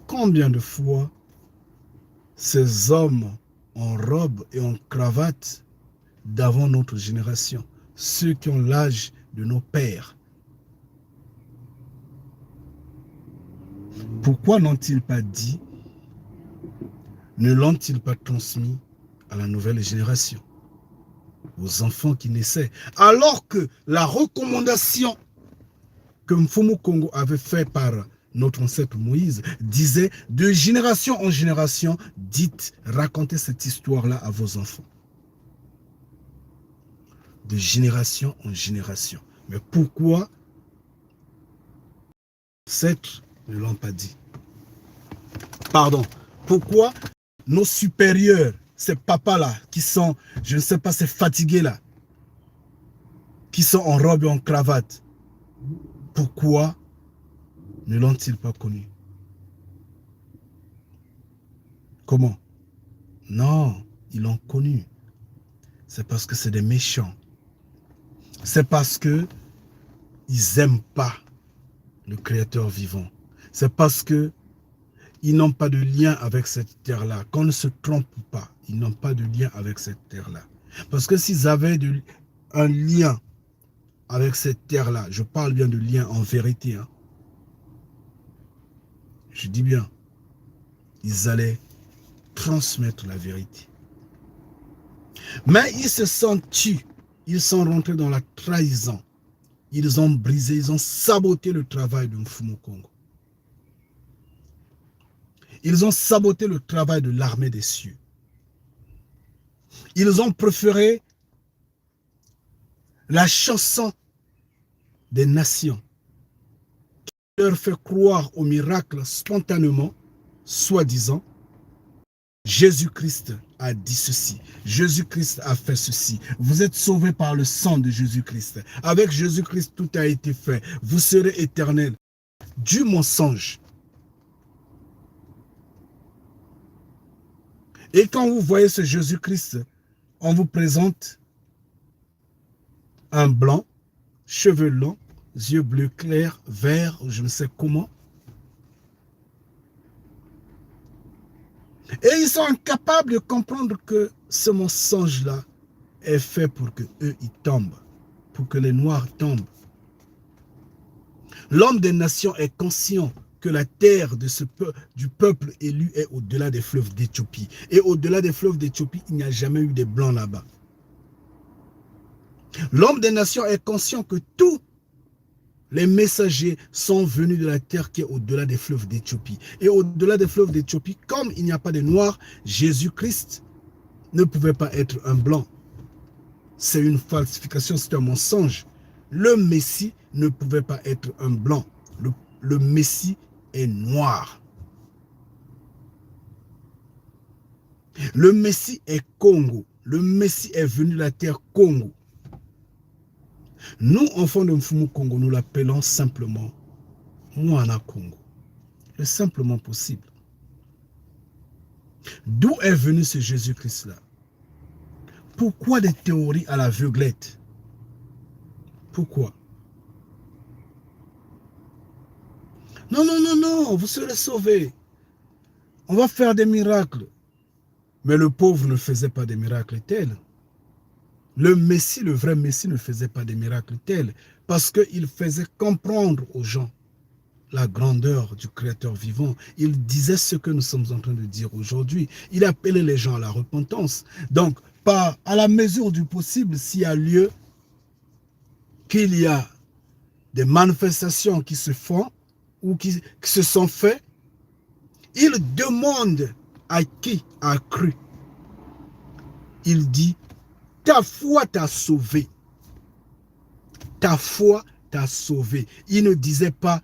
combien de fois ces hommes en robe et en cravate d'avant notre génération, ceux qui ont l'âge de nos pères, pourquoi n'ont-ils pas dit, ne l'ont-ils pas transmis à la nouvelle génération, aux enfants qui naissaient, alors que la recommandation que Mfumu Congo avait fait par notre ancêtre Moïse disait de génération en génération, dites, racontez cette histoire-là à vos enfants. De génération en génération. Mais pourquoi ancêtres ne l'ont pas dit? Pardon. Pourquoi nos supérieurs, ces papas-là, qui sont, je ne sais pas, ces fatigués-là, qui sont en robe et en cravate, pourquoi ne l'ont-ils pas connu? Comment? Non, ils l'ont connu. C'est parce que c'est des méchants. C'est parce que ils n'aiment pas le Créateur vivant. C'est parce que ils n'ont pas de lien avec cette terre-là. Qu'on ne se trompe pas, ils n'ont pas de lien avec cette terre-là. Parce que s'ils avaient un lien avec cette terre-là, je parle bien de lien en vérité, hein, je dis bien, ils allaient transmettre la vérité. Mais ils se sont tués, ils sont rentrés dans la trahison. Ils ont brisé, ils ont saboté le travail de Mfumu Congo. Ils ont saboté le travail de l'armée des cieux. Ils ont préféré la chanson des nations qui leur fait croire au miracle spontanément, soi-disant. Jésus-Christ a dit ceci. Jésus-Christ a fait ceci. Vous êtes sauvés par le sang de Jésus-Christ. Avec Jésus-Christ, tout a été fait. Vous serez éternels. Du mensonge. Et quand vous voyez ce Jésus-Christ, on vous présente un blanc, cheveux longs, yeux bleus clairs, verts, je ne sais comment. Et ils sont incapables de comprendre que ce mensonge-là est fait pour que eux ils tombent, pour que les Noirs tombent. L'homme des nations est conscient que la terre de du peuple élu est au-delà des fleuves d'Éthiopie. Et au-delà des fleuves d'Éthiopie, il n'y a jamais eu de blancs là-bas. L'homme des nations est conscient que tous les messagers sont venus de la terre qui est au-delà des fleuves d'Éthiopie. Et au-delà des fleuves d'Éthiopie, comme il n'y a pas de noirs, Jésus-Christ ne pouvait pas être un blanc. C'est une falsification, c'est un mensonge. Le Messie ne pouvait pas être un blanc. Le Messie est noir. Le Messie est Congo. Le Messie est venu de la terre Congo. Nous, enfants de Mfumu Congo, nous l'appelons simplement Mwana Congo. Le simplement possible. D'où est venu ce Jésus-Christ-là? Pourquoi des théories à l'aveuglette? Pourquoi? Non, non, non, non, vous serez sauvés. On va faire des miracles. Mais le pauvre ne faisait pas des miracles tels. Le Messie, le vrai Messie, ne faisait pas des miracles tels. Parce qu'il faisait comprendre aux gens la grandeur du Créateur vivant. Il disait ce que nous sommes en train de dire aujourd'hui. Il appelait les gens à la repentance. Donc, à la mesure du possible, s'il y a lieu qu'il y a des manifestations qui se font ou qui se sont faites, il demande à qui a cru. Il dit, ta foi t'a sauvé. Ta foi t'a sauvé. Il ne disait pas,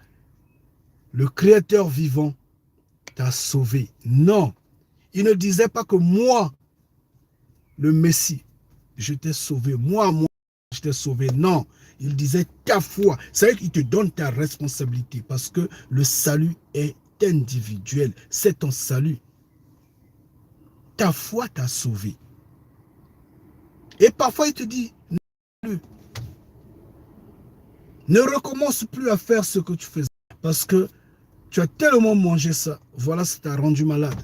le Créateur vivant t'a sauvé. Non. Il ne disait pas que moi, le Messie, je t'ai sauvé. Moi, je t'ai sauvé. Non. Il disait ta foi. C'est-à-dire qu'il te donne ta responsabilité parce que le salut est individuel. C'est ton salut. Ta foi t'a sauvé. Et parfois, il te dit, ne recommence plus à faire ce que tu faisais. Parce que tu as tellement mangé ça. Voilà, ça t'a rendu malade.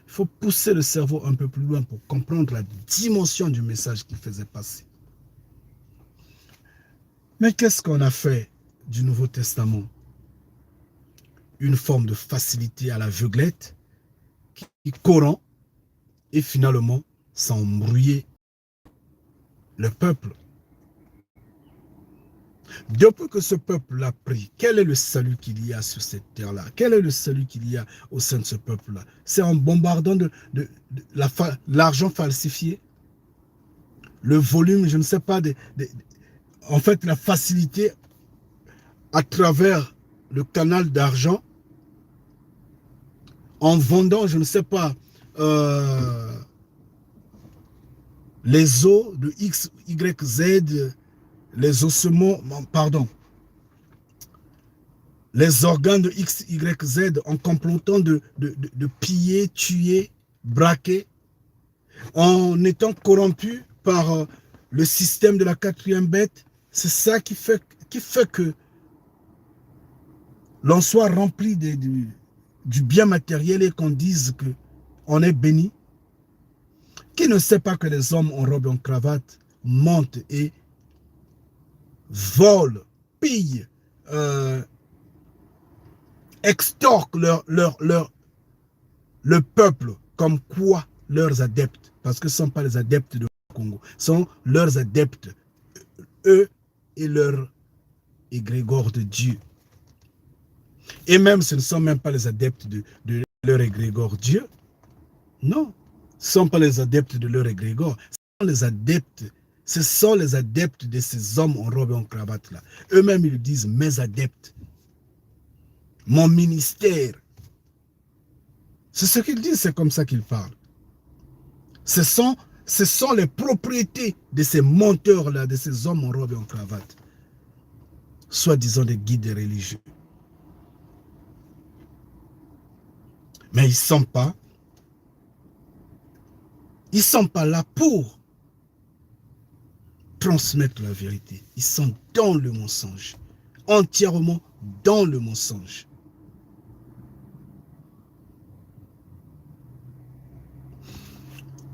Il faut pousser le cerveau un peu plus loin pour comprendre la dimension du message qu'il faisait passer. Mais qu'est-ce qu'on a fait du Nouveau Testament? Une forme de facilité à l'aveuglette qui corrompt et finalement s'embrouiller le peuple. Depuis que ce peuple l'a pris, quel est le salut qu'il y a sur cette terre-là? Quel est le salut qu'il y a au sein de ce peuple-là? C'est en bombardant l'argent falsifié, le volume, je ne sais pas, en fait la facilité à travers le canal d'argent, en vendant, je ne sais pas, les os de X, Y, Z, les ossements, pardon, les organes de X, Y, Z en complotant de piller, tuer, braquer, en étant corrompu par le système de la quatrième bête. C'est ça qui fait que l'on soit rempli du bien matériel et qu'on dise qu'on est béni. Qui ne sait pas que les hommes en robe et en cravate mentent et volent, pillent, extorquent le peuple comme quoi leurs adeptes, parce que ce ne sont pas les adeptes de Congo, sont leurs adeptes, eux et leur égrégore de Dieu. Et même ce ne sont même pas les adeptes de leur égrégore Dieu. Non, ce ne sont pas les adeptes de leur égrégore, ce sont les adeptes de ces hommes en robe et en cravate là. Eux-mêmes ils disent mes adeptes, mon ministère. C'est ce qu'ils disent, c'est comme ça qu'ils parlent. Ce sont les propriétés de ces menteurs-là, de ces hommes en robe et en cravate, soi-disant des guides religieux. Mais ils ne sont pas là pour transmettre la vérité. Ils sont dans le mensonge, entièrement dans le mensonge.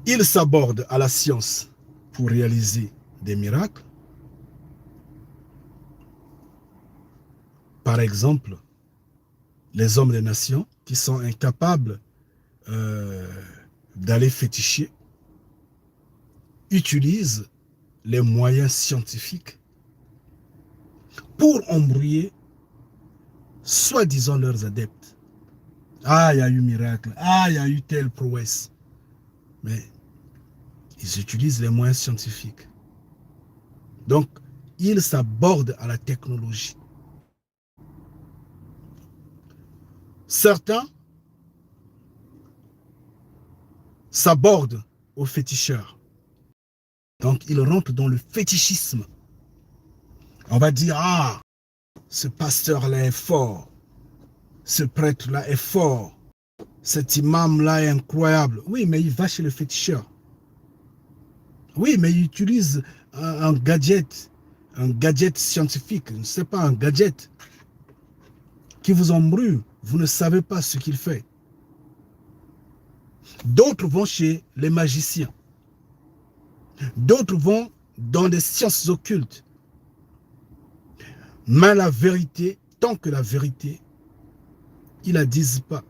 Ils s'abordent à la science pour réaliser des miracles. Par exemple, les hommes des nations qui sont incapables d'aller féticher utilisent les moyens scientifiques pour embrouiller soi-disant leurs adeptes. Ah, il y a eu miracle. Ah, il y a eu telle prouesse. Mais ils utilisent les moyens scientifiques. Donc, ils s'abordent à la technologie. Certains s'abordent aux féticheurs. Donc, ils rentrent dans le fétichisme. On va dire, ah, ce pasteur-là est fort. Ce prêtre-là est fort. Cet imam-là est incroyable. Oui, mais il va chez le féticheur. Oui, mais il utilise un gadget scientifique. Ce n'est pas un gadget qui vous embrouille. Vous ne savez pas ce qu'il fait. D'autres vont chez les magiciens. D'autres vont dans des sciences occultes. Mais la vérité, tant que la vérité, ils ne la disent pas.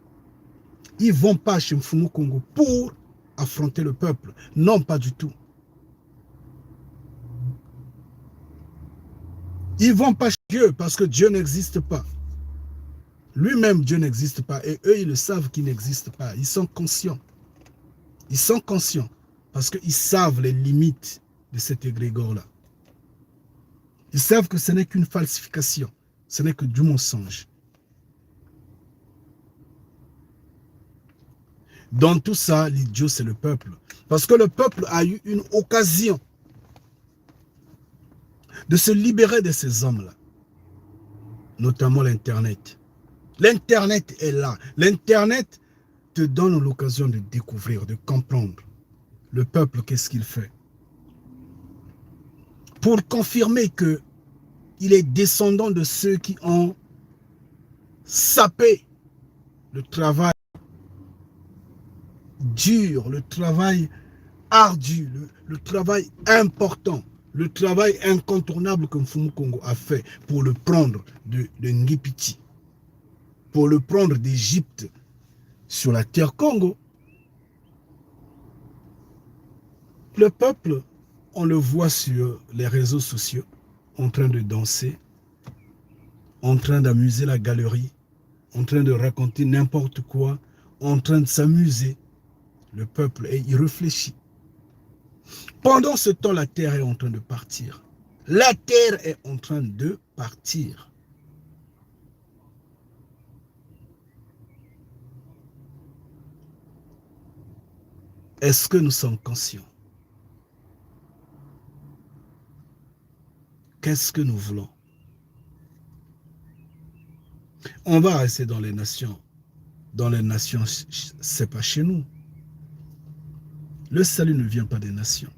Ils ne vont pas chez Mfumu Kongo pour affronter le peuple. Non, pas du tout. Ils ne vont pas chez Dieu parce que Dieu n'existe pas. Lui-même, Dieu n'existe pas. Et eux, ils le savent qu'il n'existe pas. Ils sont conscients. Ils sont conscients parce qu'ils savent les limites de cet égrégore-là. Ils savent que ce n'est qu'une falsification. Ce n'est que du mensonge. Dans tout ça, l'idiot, c'est le peuple. Parce que le peuple a eu une occasion de se libérer de ces hommes-là. Notamment l'Internet. L'Internet est là. l'Internet te donne l'occasion de découvrir, de comprendre. Le peuple, qu'est-ce qu'il fait? Pour confirmer que il est descendant de ceux qui ont sapé le travail dur, le travail ardu, le travail important, le travail incontournable que Mfumu Kongo a fait pour le prendre de Ngipiti, pour le prendre d'Égypte sur la terre Congo. Le peuple, on le voit sur les réseaux sociaux, en train de danser, en train d'amuser la galerie, en train de raconter n'importe quoi, en train de s'amuser. Le peuple, et il réfléchit. Pendant ce temps, la terre est en train de partir. La terre est en train de partir. Est-ce que nous sommes conscients? Qu'est-ce que nous voulons? On va rester dans les nations. Dans les nations, ce n'est pas chez nous. Le salut ne vient pas des nations.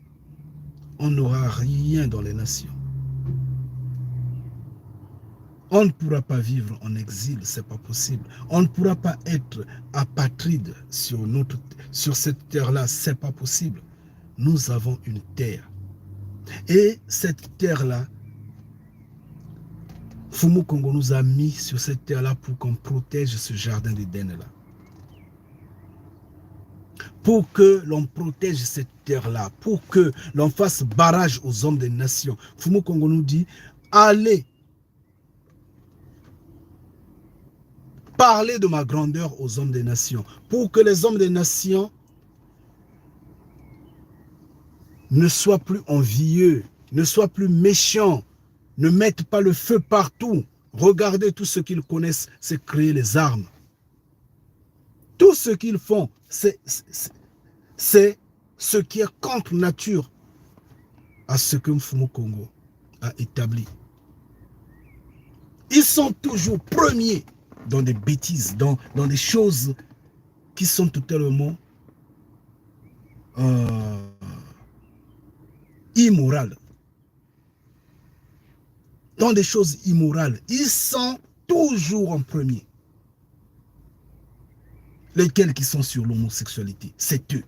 On n'aura rien dans les nations. On ne pourra pas vivre en exil, ce n'est pas possible. On ne pourra pas être apatride sur cette terre-là, ce n'est pas possible. Nous avons une terre. Et cette terre-là, Mfumu Kongo nous a mis sur cette terre-là pour qu'on protège ce jardin d'Éden-là. Pour que l'on protège cette terre-là, pour que l'on fasse barrage aux hommes des nations. Mfumu Kongo nous dit, allez parler de ma grandeur aux hommes des nations, pour que les hommes des nations ne soient plus envieux, ne soient plus méchants, ne mettent pas le feu partout. Regardez tout ce qu'ils connaissent, c'est créer les armes. Tout ce qu'ils font, c'est ce qui est contre nature à ce que Mfumu Kongo a établi. Ils sont toujours premiers dans des bêtises, dans des choses qui sont totalement immorales. Dans des choses immorales, ils sont toujours en premier. Lesquels qui sont sur l'homosexualité, c'est eux.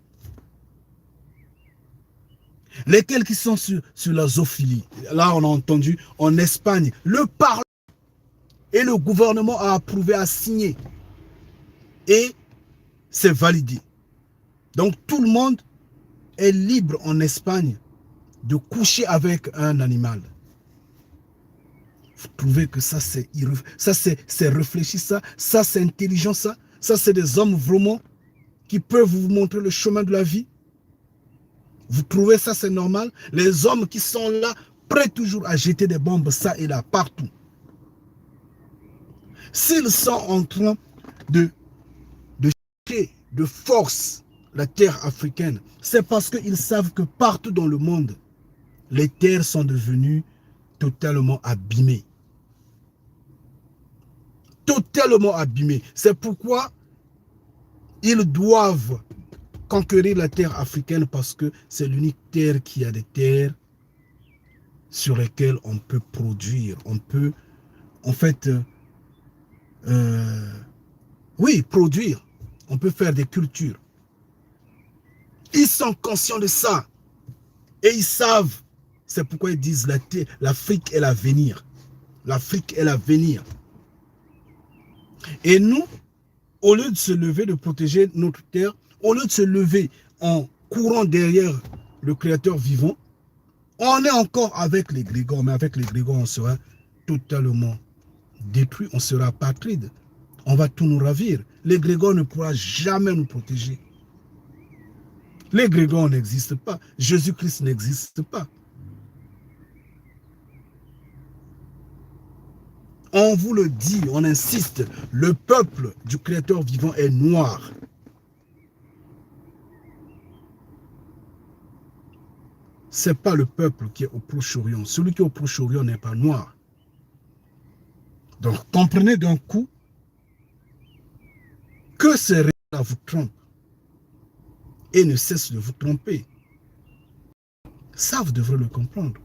Lesquels qui sont sur la zoophilie. Là, on a entendu en Espagne, le Parlement Et le gouvernement a approuvé, a signé. Et c'est validé. Donc tout le monde est libre en Espagne de coucher avec un animal. Vous trouvez que ça c'est réfléchi, ça c'est intelligent, ça c'est des hommes vraiment qui peuvent vous montrer le chemin de la vie. Vous trouvez ça c'est normal? Les hommes qui sont là, prêts toujours à jeter des bombes, ça et là, partout. S'ils sont en train de jeter de force la terre africaine, c'est parce qu'ils savent que partout dans le monde, les terres sont devenues totalement abîmées. Totalement abîmées. C'est pourquoi ils doivent conquérir la terre africaine, parce que c'est l'unique terre qui a des terres sur lesquelles on peut produire. On peut, en fait, oui, produire. On peut faire des cultures. Ils sont conscients de ça. Et ils savent. C'est pourquoi ils disent l'Afrique est l'avenir. L'Afrique est l'avenir. Et nous, au lieu de se lever, de protéger notre terre, au lieu de se lever en courant derrière le Créateur vivant, on est encore avec les Grégores. Mais avec les Grégores, on sera totalement détruit. On sera apatride. On va tout nous ravir. Les Grégores ne pourront jamais nous protéger. Les Grégores n'existent pas. Jésus-Christ n'existe pas. On vous le dit, on insiste, le peuple du Créateur vivant est noir. Ce n'est pas le peuple qui est au Proche-Orient. Celui qui est au Proche-Orient n'est pas noir. Donc comprenez d'un coup que ces résultats vous trompent et ne cessent de vous tromper. Ça, vous devrez le comprendre.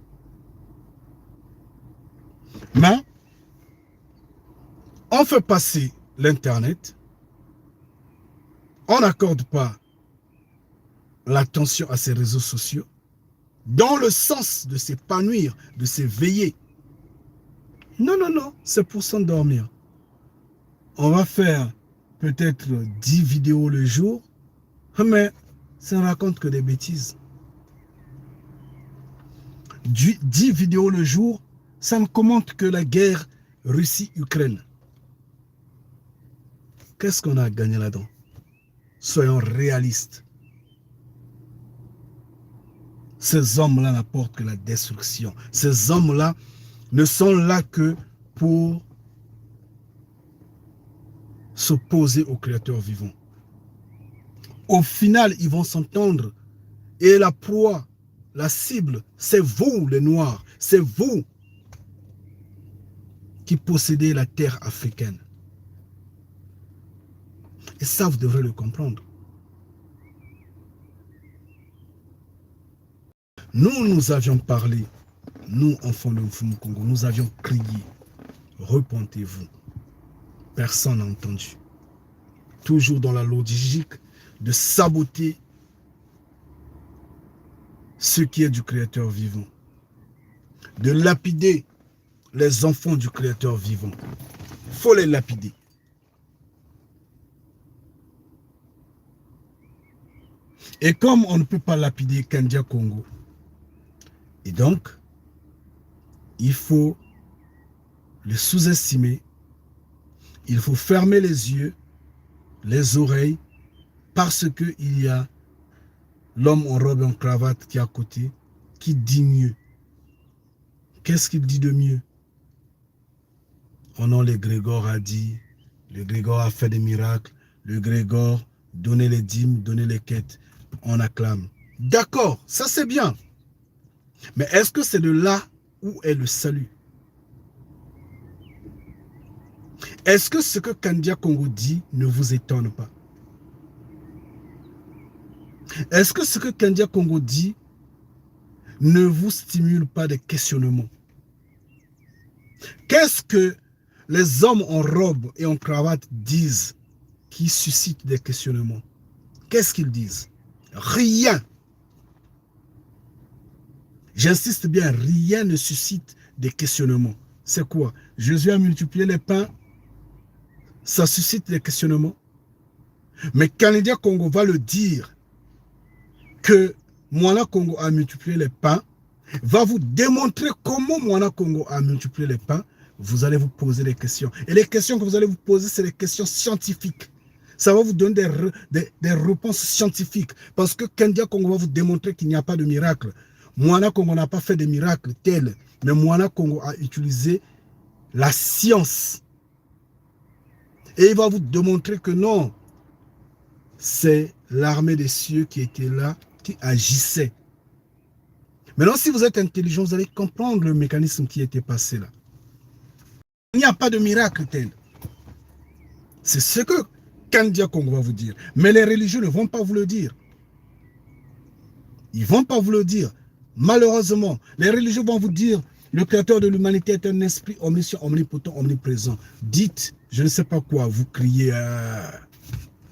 Mais on fait passer l'Internet, on n'accorde pas l'attention à ces réseaux sociaux dans le sens de s'épanouir, de s'éveiller. Non, non, non, c'est pour s'endormir. On va faire peut-être 10 vidéos le jour, mais ça ne raconte que des bêtises. 10 vidéos le jour, ça ne commente que la guerre Russie-Ukraine. Qu'est-ce qu'on a gagné là-dedans? Soyons réalistes. Ces hommes-là n'apportent que la destruction. Ces hommes-là ne sont là que pour s'opposer au Créateur vivant. Au final, ils vont s'entendre. Et la proie, la cible, c'est vous les Noirs. C'est vous qui possédez la terre africaine. Et ça, vous devrez le comprendre. Nous avions parlé, nous, enfants de Mfumu Congo, nous avions crié, repentez-vous. Personne n'a entendu. Toujours dans la logique de saboter ce qui est du Créateur vivant. De lapider les enfants du Créateur vivant. Il faut les lapider. Et comme on ne peut pas lapider Kandia Congo, et donc, il faut le sous-estimer, il faut fermer les yeux, les oreilles, parce qu'il y a l'homme en robe et en cravate qui est à côté, qui dit mieux. Qu'est-ce qu'il dit de mieux? Oh non, le Grégor a dit, le Grégor a fait des miracles, le Grégor donnait les dîmes, donnait les quêtes, on acclame. D'accord, ça c'est bien. Mais est-ce que c'est de là où est le salut? Est-ce que ce que Kandia Congo dit ne vous étonne pas? Est-ce que ce que Kandia Congo dit ne vous stimule pas des questionnements? Qu'est-ce que les hommes en robe et en cravate disent qui suscite des questionnements? Qu'est-ce qu'ils disent? Rien. J'insiste bien, rien ne suscite des questionnements. c'est quoi? Jésus a multiplié les pains, ça suscite des questionnements. Mais Canadien Congo va le dire que Moana Congo a multiplié les pains, va vous démontrer comment Moana Congo a multiplié les pains, vous allez vous poser des questions. Et les questions que vous allez vous poser, c'est des questions scientifiques. Ça va vous donner des réponses scientifiques. Parce que Candia Congo va vous démontrer qu'il n'y a pas de miracle. Moana Congo n'a pas fait de miracle tel, mais Moana Congo a utilisé la science. Et il va vous démontrer que non, c'est l'armée des cieux qui était là, qui agissait. Maintenant, si vous êtes intelligent, vous allez comprendre le mécanisme qui était passé là. Il n'y a pas de miracle tel. C'est ce que Candia Congo va vous dire. Mais les religieux ne vont pas vous le dire. Ils ne vont pas vous le dire. Malheureusement, les religieux vont vous dire le créateur de l'humanité est un esprit omniscient, omnipotent, omniprésent. Dites, je ne sais pas quoi, vous criez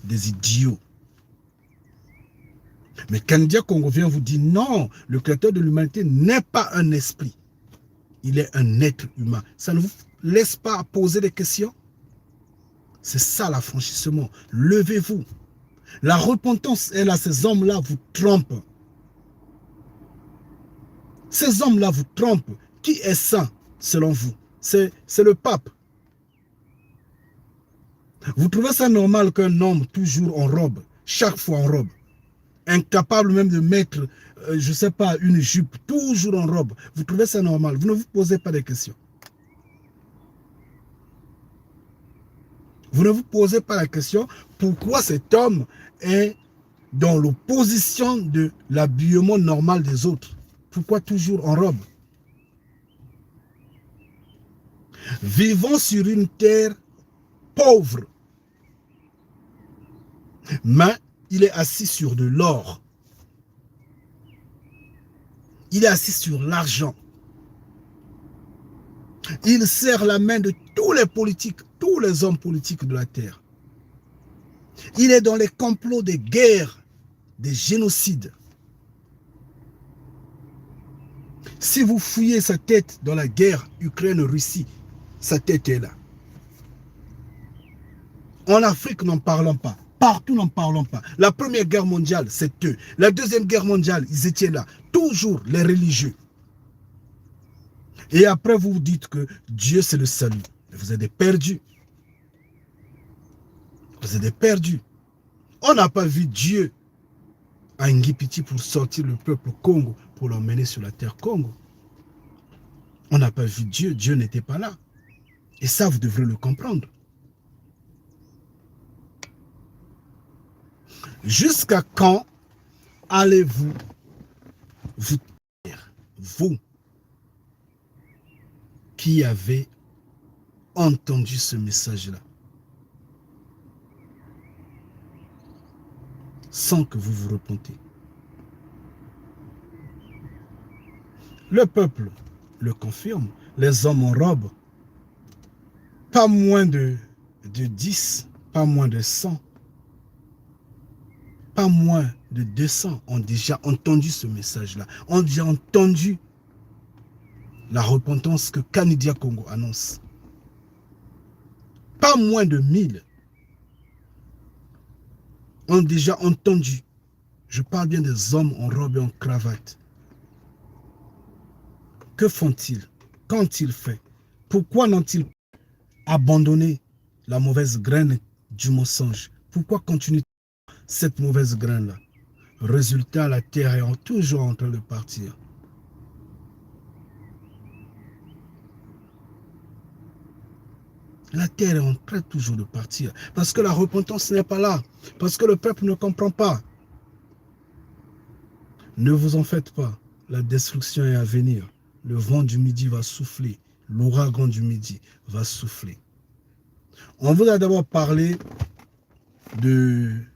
des idiots. Mais Candia Congo vient vous dire non, le créateur de l'humanité n'est pas un esprit. Il est un être humain. Ça ne vous laisse pas poser des questions? C'est ça l'affranchissement. Levez-vous. La repentance est là, ces hommes-là vous trompent. Ces hommes-là vous trompent. Qui est saint selon vous? C'est le pape. Vous trouvez ça normal qu'un homme toujours en robe, chaque fois en robe, incapable même de mettre, je ne sais pas, une jupe, toujours en robe, vous trouvez ça normal? Vous ne vous posez pas des questions. Vous ne vous posez pas la question pourquoi cet homme est dans l'opposition de l'habillement normal des autres. Pourquoi toujours en robe? Vivons sur une terre pauvre, mais il est assis sur de l'or. Il est assis sur l'argent. Il serre la main de tous les politiques, tous les hommes politiques de la terre. Il est dans les complots des guerres, des génocides. Si vous fouillez sa tête dans la guerre Ukraine-Russie, sa tête est là. En Afrique, n'en parlons pas. Partout, n'en parlons pas. La première guerre mondiale, c'est eux. La deuxième guerre mondiale, ils étaient là. Toujours les religieux. Et après, vous vous dites que Dieu, c'est le salut. Vous êtes des perdus. Vous êtes des perdus. On n'a pas vu Dieu à Ngipiti pour sortir le peuple Congo, pour l'emmener sur la terre Congo. On n'a pas vu Dieu. Dieu n'était pas là. Et ça, vous devrez le comprendre. Jusqu'à quand allez-vous vous taire, vous qui avez entendu ce message-là, sans que vous vous repentez? Le peuple le confirme, les hommes en robe, pas moins de 10, pas moins de 100, pas moins de 200 ont déjà entendu ce message-là, ont déjà entendu la repentance que Canada Congo annonce. Pas moins de 1000 ont déjà entendu. Je parle bien des hommes en robe et en cravate. Que font-ils? Qu'ont-ils fait? Pourquoi n'ont-ils pas abandonné la mauvaise graine du mensonge? Pourquoi continuer cette mauvaise graine-là? Résultat, la terre est toujours en train de partir. La terre est en train toujours de partir. Parce que la repentance n'est pas là. Parce que le peuple ne comprend pas. Ne vous en faites pas. La destruction est à venir. Le vent du midi va souffler. L'ouragan du midi va souffler. On vous a d'abord parlé du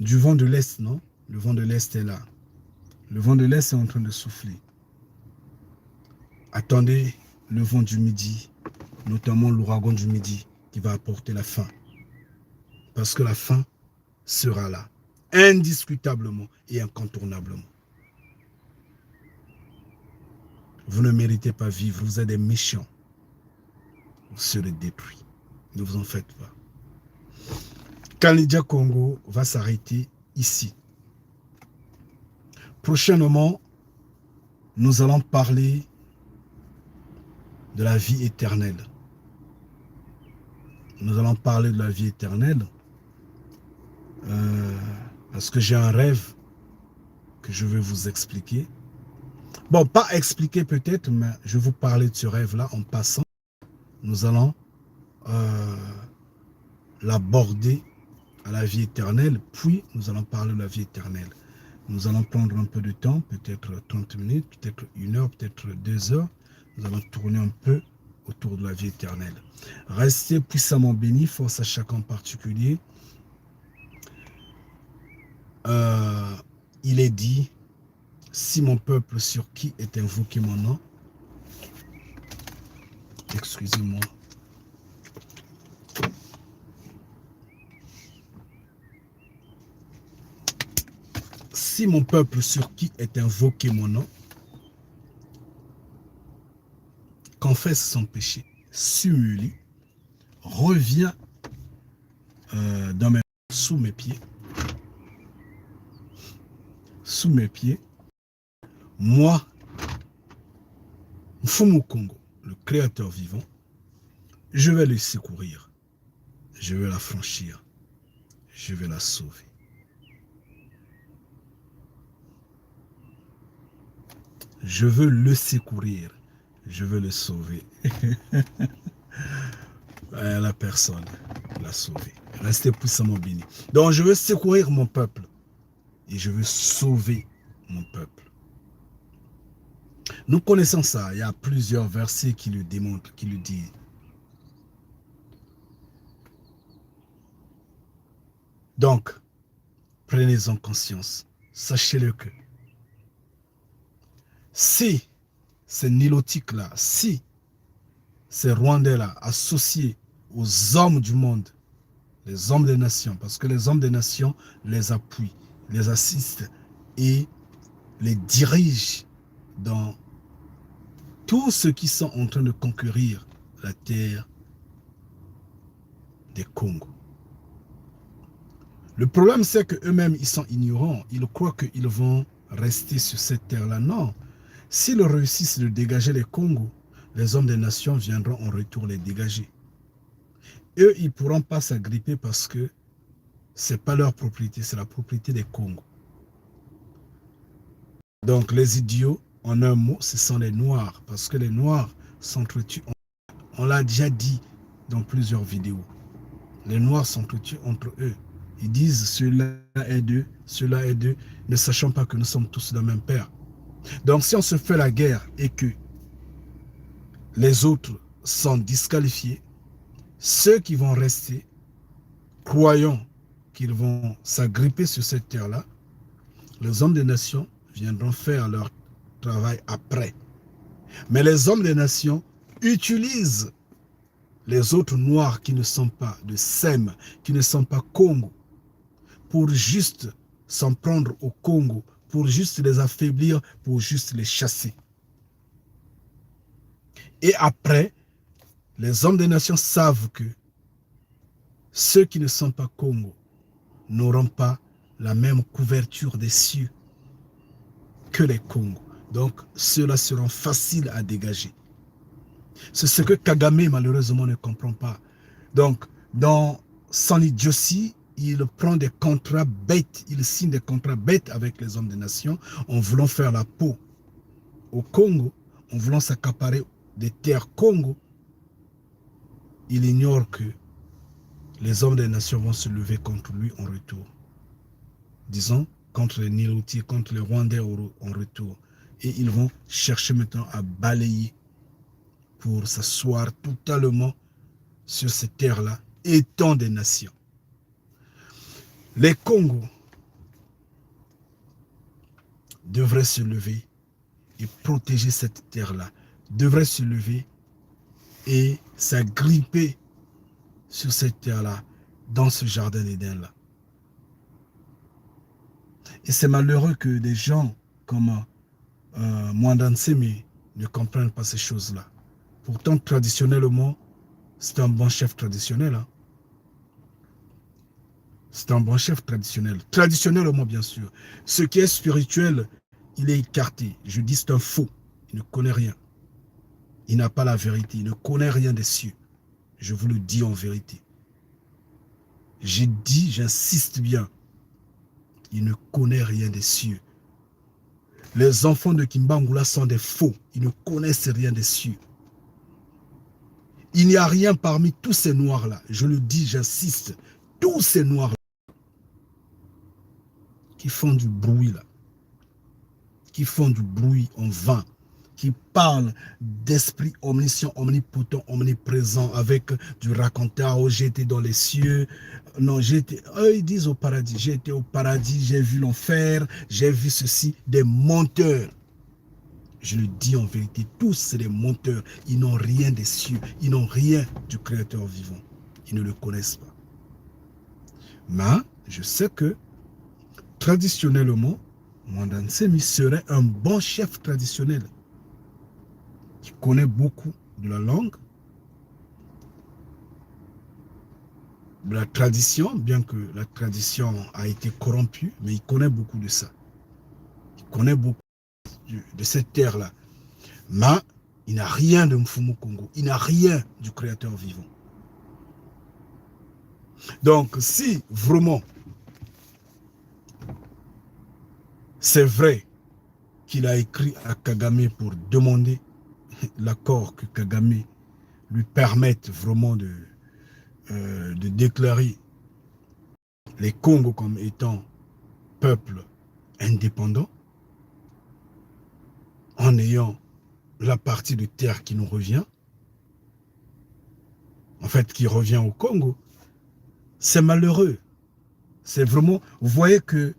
vent de l'Est, non? Le vent de l'Est est là. Le vent de l'Est est en train de souffler. Attendez le vent du midi, notamment l'ouragan du midi, qui va apporter la fin. Parce que la fin sera là, indiscutablement et incontournablement. Vous ne méritez pas vivre, vous êtes des méchants. Vous serez détruits. Ne vous en faites pas. Kanidia Congo va s'arrêter ici. Prochainement, nous allons parler de la vie éternelle. Nous allons parler de la vie éternelle parce que j'ai un rêve que je vais vous expliquer. Bon, pas expliquer peut-être, mais je vais vous parler de ce rêve-là en passant. Nous allons l'aborder à la vie éternelle, puis nous allons parler de la vie éternelle. Nous allons prendre un peu de temps, peut-être 30 minutes, peut-être 1 heure, peut-être 2 heures. Nous allons tourner un peu autour de la vie éternelle. Restez puissamment bénis, force à chacun en particulier. Il est dit, si mon peuple sur qui est invoqué mon nom, excusez-moi, si mon peuple sur qui est invoqué mon nom, confesse son péché, s'humilie, revient sous mes pieds, moi, Mfumu Congo, le créateur vivant, je vais le secourir, je vais la franchir, je vais la sauver. Je veux le secourir, je veux le sauver. La personne l'a sauvé. Restez puissamment bénis. Donc je veux secourir mon peuple et je veux sauver mon peuple. Nous connaissons ça. Il y a plusieurs versets qui le démontrent, qui le disent. Donc, prenez-en conscience. Sachez-le que si ces Nilotiques-là, si ces Rwandais-là, associés aux hommes du monde, les hommes des nations, parce que les hommes des nations les appuient, les assistent et les dirigent dans tous ceux qui sont en train de conquérir la terre des Congo. Le problème, c'est qu'eux-mêmes, ils sont ignorants. Ils croient qu'ils vont rester sur cette terre-là. Non. S'ils réussissent de dégager les Congos, les hommes des nations viendront en retour les dégager. Eux, ils ne pourront pas s'agripper parce que ce n'est pas leur propriété, c'est la propriété des Congos. Donc, les idiots, en un mot, ce sont les Noirs, parce que les Noirs s'entretuent. On l'a déjà dit dans plusieurs vidéos. Les Noirs s'entretuent entre eux. Ils disent cela est d'eux, cela est d'eux, ne sachant pas que nous sommes tous d'un même père. Donc si on se fait la guerre et que les autres sont disqualifiés, ceux qui vont rester, croyant qu'ils vont s'agripper sur cette terre-là, les hommes des nations viendront faire leur travail après. Mais les hommes des nations utilisent les autres noirs qui ne sont pas de Sem, qui ne sont pas Congo, pour juste s'en prendre au Congo, pour juste les affaiblir, pour juste les chasser. Et après, les hommes des nations savent que ceux qui ne sont pas Congo n'auront pas la même couverture des cieux que les Congos. Donc, ceux-là seront faciles à dégager. C'est ce que Kagame, malheureusement, ne comprend pas. Donc, dans son idiotie, il prend des contrats bêtes, il signe des contrats bêtes avec les hommes des nations en voulant faire la peau au Congo, en voulant s'accaparer des terres Congo. Il ignore que les hommes des nations vont se lever contre lui en retour. Disons, contre les Nilotis, contre les Rwandais en retour. Et ils vont chercher maintenant à balayer pour s'asseoir totalement sur ces terres-là, étant des nations. Les Congos devraient se lever et protéger cette terre-là, devraient se lever et s'agripper sur cette terre-là, dans ce jardin d'Éden-là. Et c'est malheureux que des gens comme Mwandanseme ne comprennent pas ces choses-là. Pourtant, traditionnellement, c'est un bon chef traditionnel. Hein. C'est un bon chef traditionnel. Traditionnellement, bien sûr. Ce qui est spirituel, il est écarté. Je dis c'est un faux. Il ne connaît rien. Il n'a pas la vérité. Il ne connaît rien des cieux. Je vous le dis en vérité. J'ai dit, j'insiste bien. Il ne connaît rien des cieux. Les enfants de Kimbangula sont des faux. Ils ne connaissent rien des cieux. Il n'y a rien parmi tous ces noirs-là. Je le dis, j'insiste. Tous ces noirs-là qui font du bruit, là. Qui font du bruit en vain. Qui parlent d'esprit omniscient, omnipotent, omniprésent, avec du raconteur. Oh, j'ai été dans les cieux. Non, j'étais. Eux, ils disent au paradis. J'ai été au paradis, j'ai vu l'enfer, j'ai vu ceci. Des menteurs. Je le dis en vérité, tous c'est des menteurs. Ils n'ont rien des cieux. Ils n'ont rien du Créateur vivant. Ils ne le connaissent pas. Mais je sais que traditionnellement, Mwandan Semi serait un bon chef traditionnel qui connaît beaucoup de la langue, de la tradition, bien que la tradition a été corrompue, mais il connaît beaucoup de ça. Il connaît beaucoup de cette terre-là. Mais il n'a rien de Mfumu Kongo. Il n'a rien du Créateur vivant. Donc, si vraiment c'est vrai qu'il a écrit à Kagame pour demander l'accord que Kagame lui permette vraiment de déclarer les Congos comme étant peuple indépendant, en ayant la partie de terre qui nous revient, en fait qui revient au Congo, c'est malheureux. C'est vraiment, vous voyez que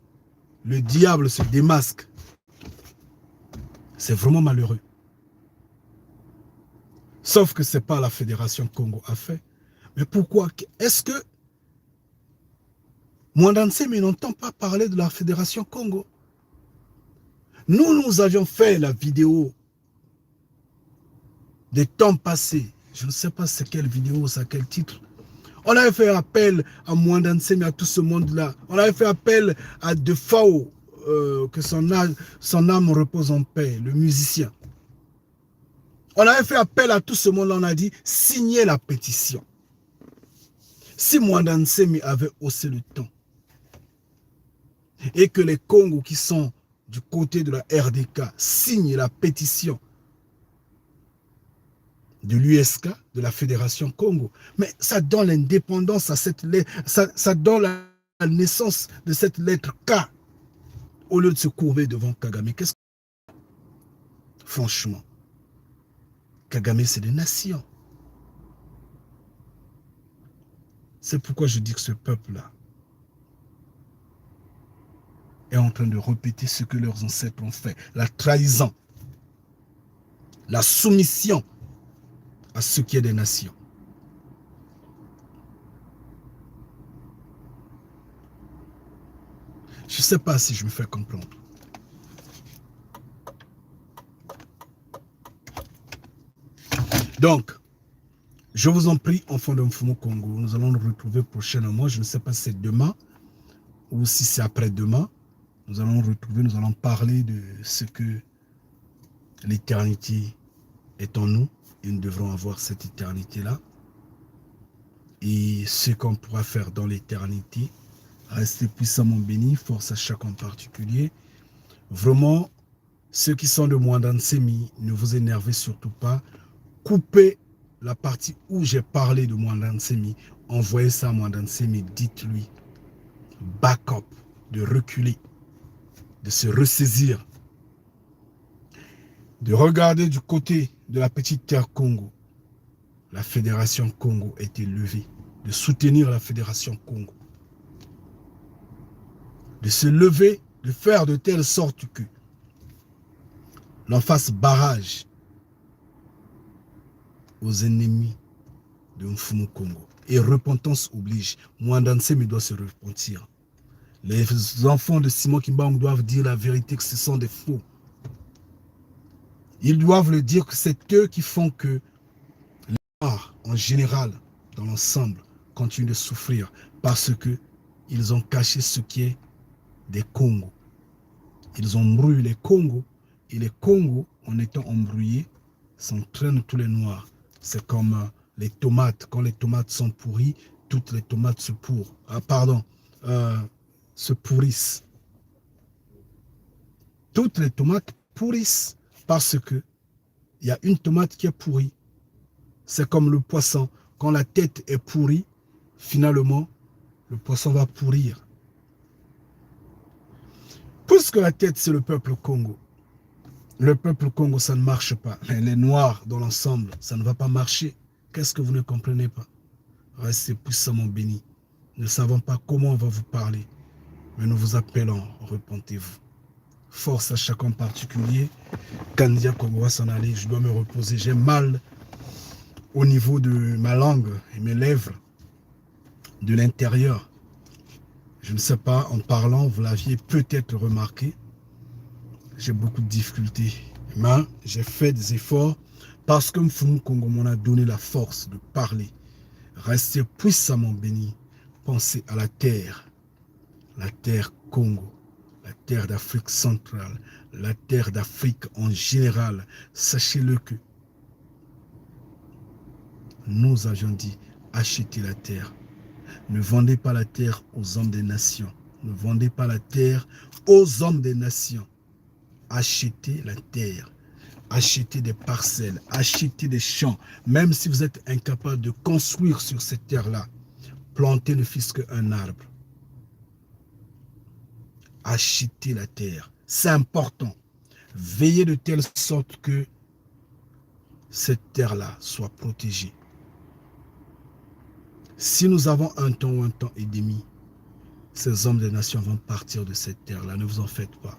le diable se démasque. C'est vraiment malheureux. Sauf que ce n'est pas la Fédération Congo a fait. Mais pourquoi? Est-ce que Mwandan Semi n'entend pas parler de la Fédération Congo? Nous avions fait la vidéo des temps passés. Je ne sais pas c'est quelle vidéo, c'est quel titre. On avait fait appel à Mwandan Semi, à tout ce monde-là. On avait fait appel à Defao, que son âme repose en paix, le musicien. On avait fait appel à tout ce monde-là. On a dit, signez la pétition. Si Mwandan Semi avait haussé le temps et que les Congos qui sont du côté de la RDK signent la pétition de l'USK, de la Fédération Congo, mais ça donne l'indépendance à cette lettre, ça donne la naissance de cette lettre K au lieu de se courber devant Kagame. Qu'est-ce que... Franchement, Kagame, c'est des nations. C'est pourquoi je dis que ce peuple-là est en train de répéter ce que leurs ancêtres ont fait. La trahison, la soumission à ce qui est des nations. Je ne sais pas si je me fais comprendre. Donc, je vous en prie, enfants de Mfumu Congo, nous allons nous retrouver prochainement. Je ne sais pas si c'est demain ou si c'est après-demain. Nous allons nous retrouver, nous allons parler de ce que l'éternité est en nous. Et nous devrons avoir cette éternité-là. Et ce qu'on pourra faire dans l'éternité. Restez puissamment bénis, force à chacun en particulier. Vraiment, ceux qui sont de Mwandan Semi, ne vous énervez surtout pas. Coupez la partie où j'ai parlé de Mwandan Semi. Envoyez ça à Mwandan Semi. Dites-lui, back up, de reculer, de se ressaisir, de regarder du côté de la petite terre Congo. La Fédération Congo a été levée, de soutenir la Fédération Congo, de se lever, de faire de telle sorte que l'on fasse barrage aux ennemis de Mfumu Congo. Et repentance oblige. Mwandan Semi doit se repentir. Les enfants de Simon Kimbangu doivent dire la vérité, que ce sont des faux. Ils doivent le dire que c'est eux qui font que les Noirs, en général, dans l'ensemble, continuent de souffrir parce que ils ont caché ce qui est des Congos. Ils ont brûlé les Congos et les Congos, en étant embrouillés, s'entraînent tous les Noirs. C'est comme les tomates. Quand les tomates sont pourries, toutes les tomates se pourrissent. Se pourrissent. Toutes les tomates pourrissent parce que il y a une tomate qui est pourrie. C'est comme le poisson. Quand la tête est pourrie, finalement, le poisson va pourrir. Puisque la tête, c'est le peuple Congo. Le peuple Congo, ça ne marche pas. Mais les Noirs, dans l'ensemble, ça ne va pas marcher. Qu'est-ce que vous ne comprenez pas? Restez puissamment bénis. Nous ne savons pas comment on va vous parler. Mais nous vous appelons, repentez-vous. Force à chacun particulier. Kandia Congo va s'en aller. Je dois me reposer. J'ai mal au niveau de ma langue et mes lèvres, de l'intérieur. Je ne sais pas, en parlant, vous l'aviez peut-être remarqué, j'ai beaucoup de difficultés. Mais j'ai fait des efforts parce que Mfumu Congo m'en a donné la force de parler. Restez puissamment bénis. Pensez à la terre Congo, la terre d'Afrique centrale, la terre d'Afrique en général. Sachez-le que nous avions dit, achetez la terre. Ne vendez pas la terre aux hommes des nations. Ne vendez pas la terre aux hommes des nations. Achetez la terre. Achetez des parcelles. Achetez des champs. Même si vous êtes incapable de construire sur cette terre-là, plantez ne fût-ce qu'un arbre. Achetez la terre. C'est important. Veillez de telle sorte que cette terre-là soit protégée. Si nous avons un temps ou un temps et demi, ces hommes des nations vont partir de cette terre-là. Ne vous en faites pas.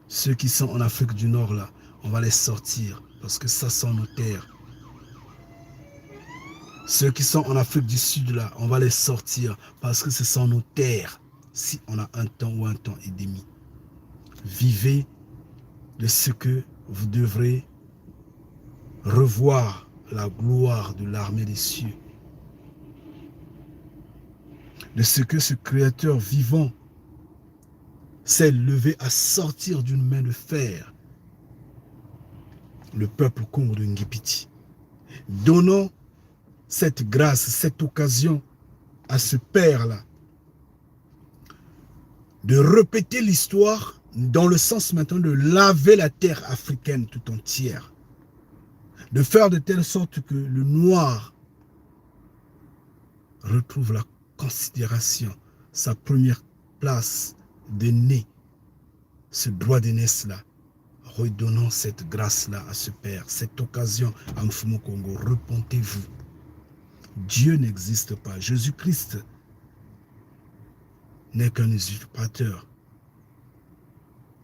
Ceux qui sont en Afrique du Nord, là, on va les sortir parce que ça sont nos terres. Ceux qui sont en Afrique du Sud, là, on va les sortir parce que ce sont nos terres. Si on a un temps ou un temps et demi. Vivez de ce que vous devrez revoir la gloire de l'armée des cieux. De ce que ce Créateur vivant s'est levé à sortir d'une main de fer le peuple Congo de Ngipiti. Donnons cette grâce, cette occasion à ce Père-là de répéter l'histoire dans le sens maintenant de laver la terre africaine tout entière. De faire de telle sorte que le noir retrouve la considération, sa première place de né, ce droit d'aînesse-là. Redonnons cette grâce-là à ce Père, cette occasion à Mfumu Congo. Repentez-vous. Dieu n'existe pas. Jésus-Christ n'est qu'un usurpateur.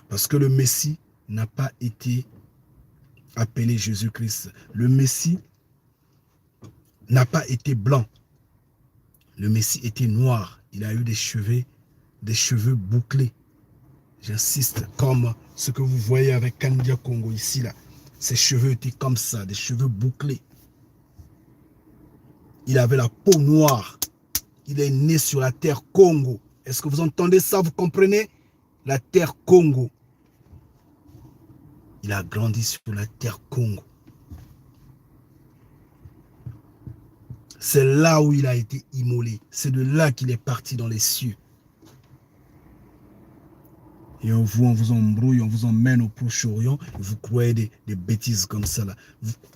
Parce que le Messie n'a pas été appelé Jésus-Christ. Le Messie n'a pas été blanc. Le Messie était noir. Il a eu des cheveux bouclés. J'insiste, comme ce que vous voyez avec Kandia Congo ici, là. Ses cheveux étaient comme ça, des cheveux bouclés. Il avait la peau noire. Il est né sur la terre Congo. Est-ce que vous entendez ça, vous comprenez? La terre Congo. Il a grandi sur la terre Congo. C'est là où il a été immolé. C'est de là qu'il est parti dans les cieux. Et on vous embrouille, on vous emmène au Proche-Orient, vous croyez des bêtises comme ça là.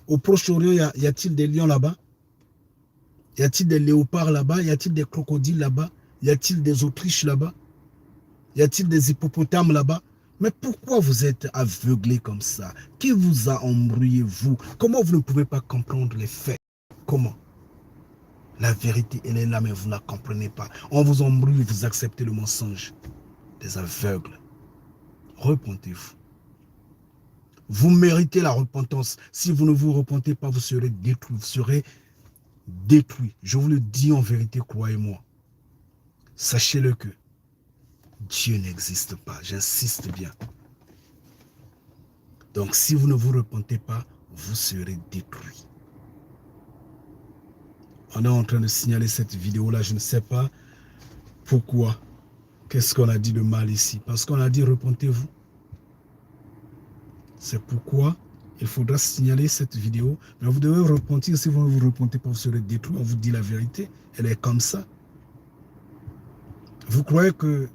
Au Proche-Orient, y a-t-il des lions là-bas? Y a-t-il des léopards là-bas? Y a-t-il des crocodiles là-bas? Y a-t-il des autruches là-bas? Y a-t-il des hippopotames là-bas? Mais pourquoi vous êtes aveuglés comme ça? Qui vous a embrouillé, vous? Comment vous ne pouvez pas comprendre les faits? Comment? La vérité, elle est là, mais vous ne la comprenez pas. On vous embrouille, vous acceptez le mensonge. Des aveugles. Repentez-vous. Vous méritez la repentance. Si vous ne vous repentez pas, vous serez détruits. Vous serez détruits. Je vous le dis en vérité, croyez-moi. Sachez-le que Dieu n'existe pas. J'insiste bien. Donc, si vous ne vous repentez pas, vous serez détruits. On est en train de signaler cette vidéo-là, je ne sais pas pourquoi. Qu'est-ce qu'on a dit de mal ici? Parce qu'on a dit repentez-vous. C'est pourquoi il faudra signaler cette vidéo. Mais vous devez vous repentir. Si vous ne vous repentez pas, vous serez détruits. On vous dit la vérité. Elle est comme ça. Vous croyez que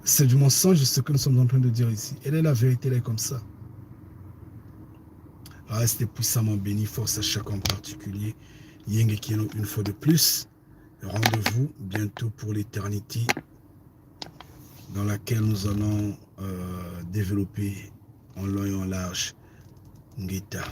c'est du mensonge ce que nous sommes en train de dire ici. Elle est la vérité, elle est comme ça. Restez puissamment bénis, force à chacun en particulier. Yeng Kino une fois de plus. Rendez-vous bientôt pour l'éternité dans laquelle nous allons développer en long et en large Ngita.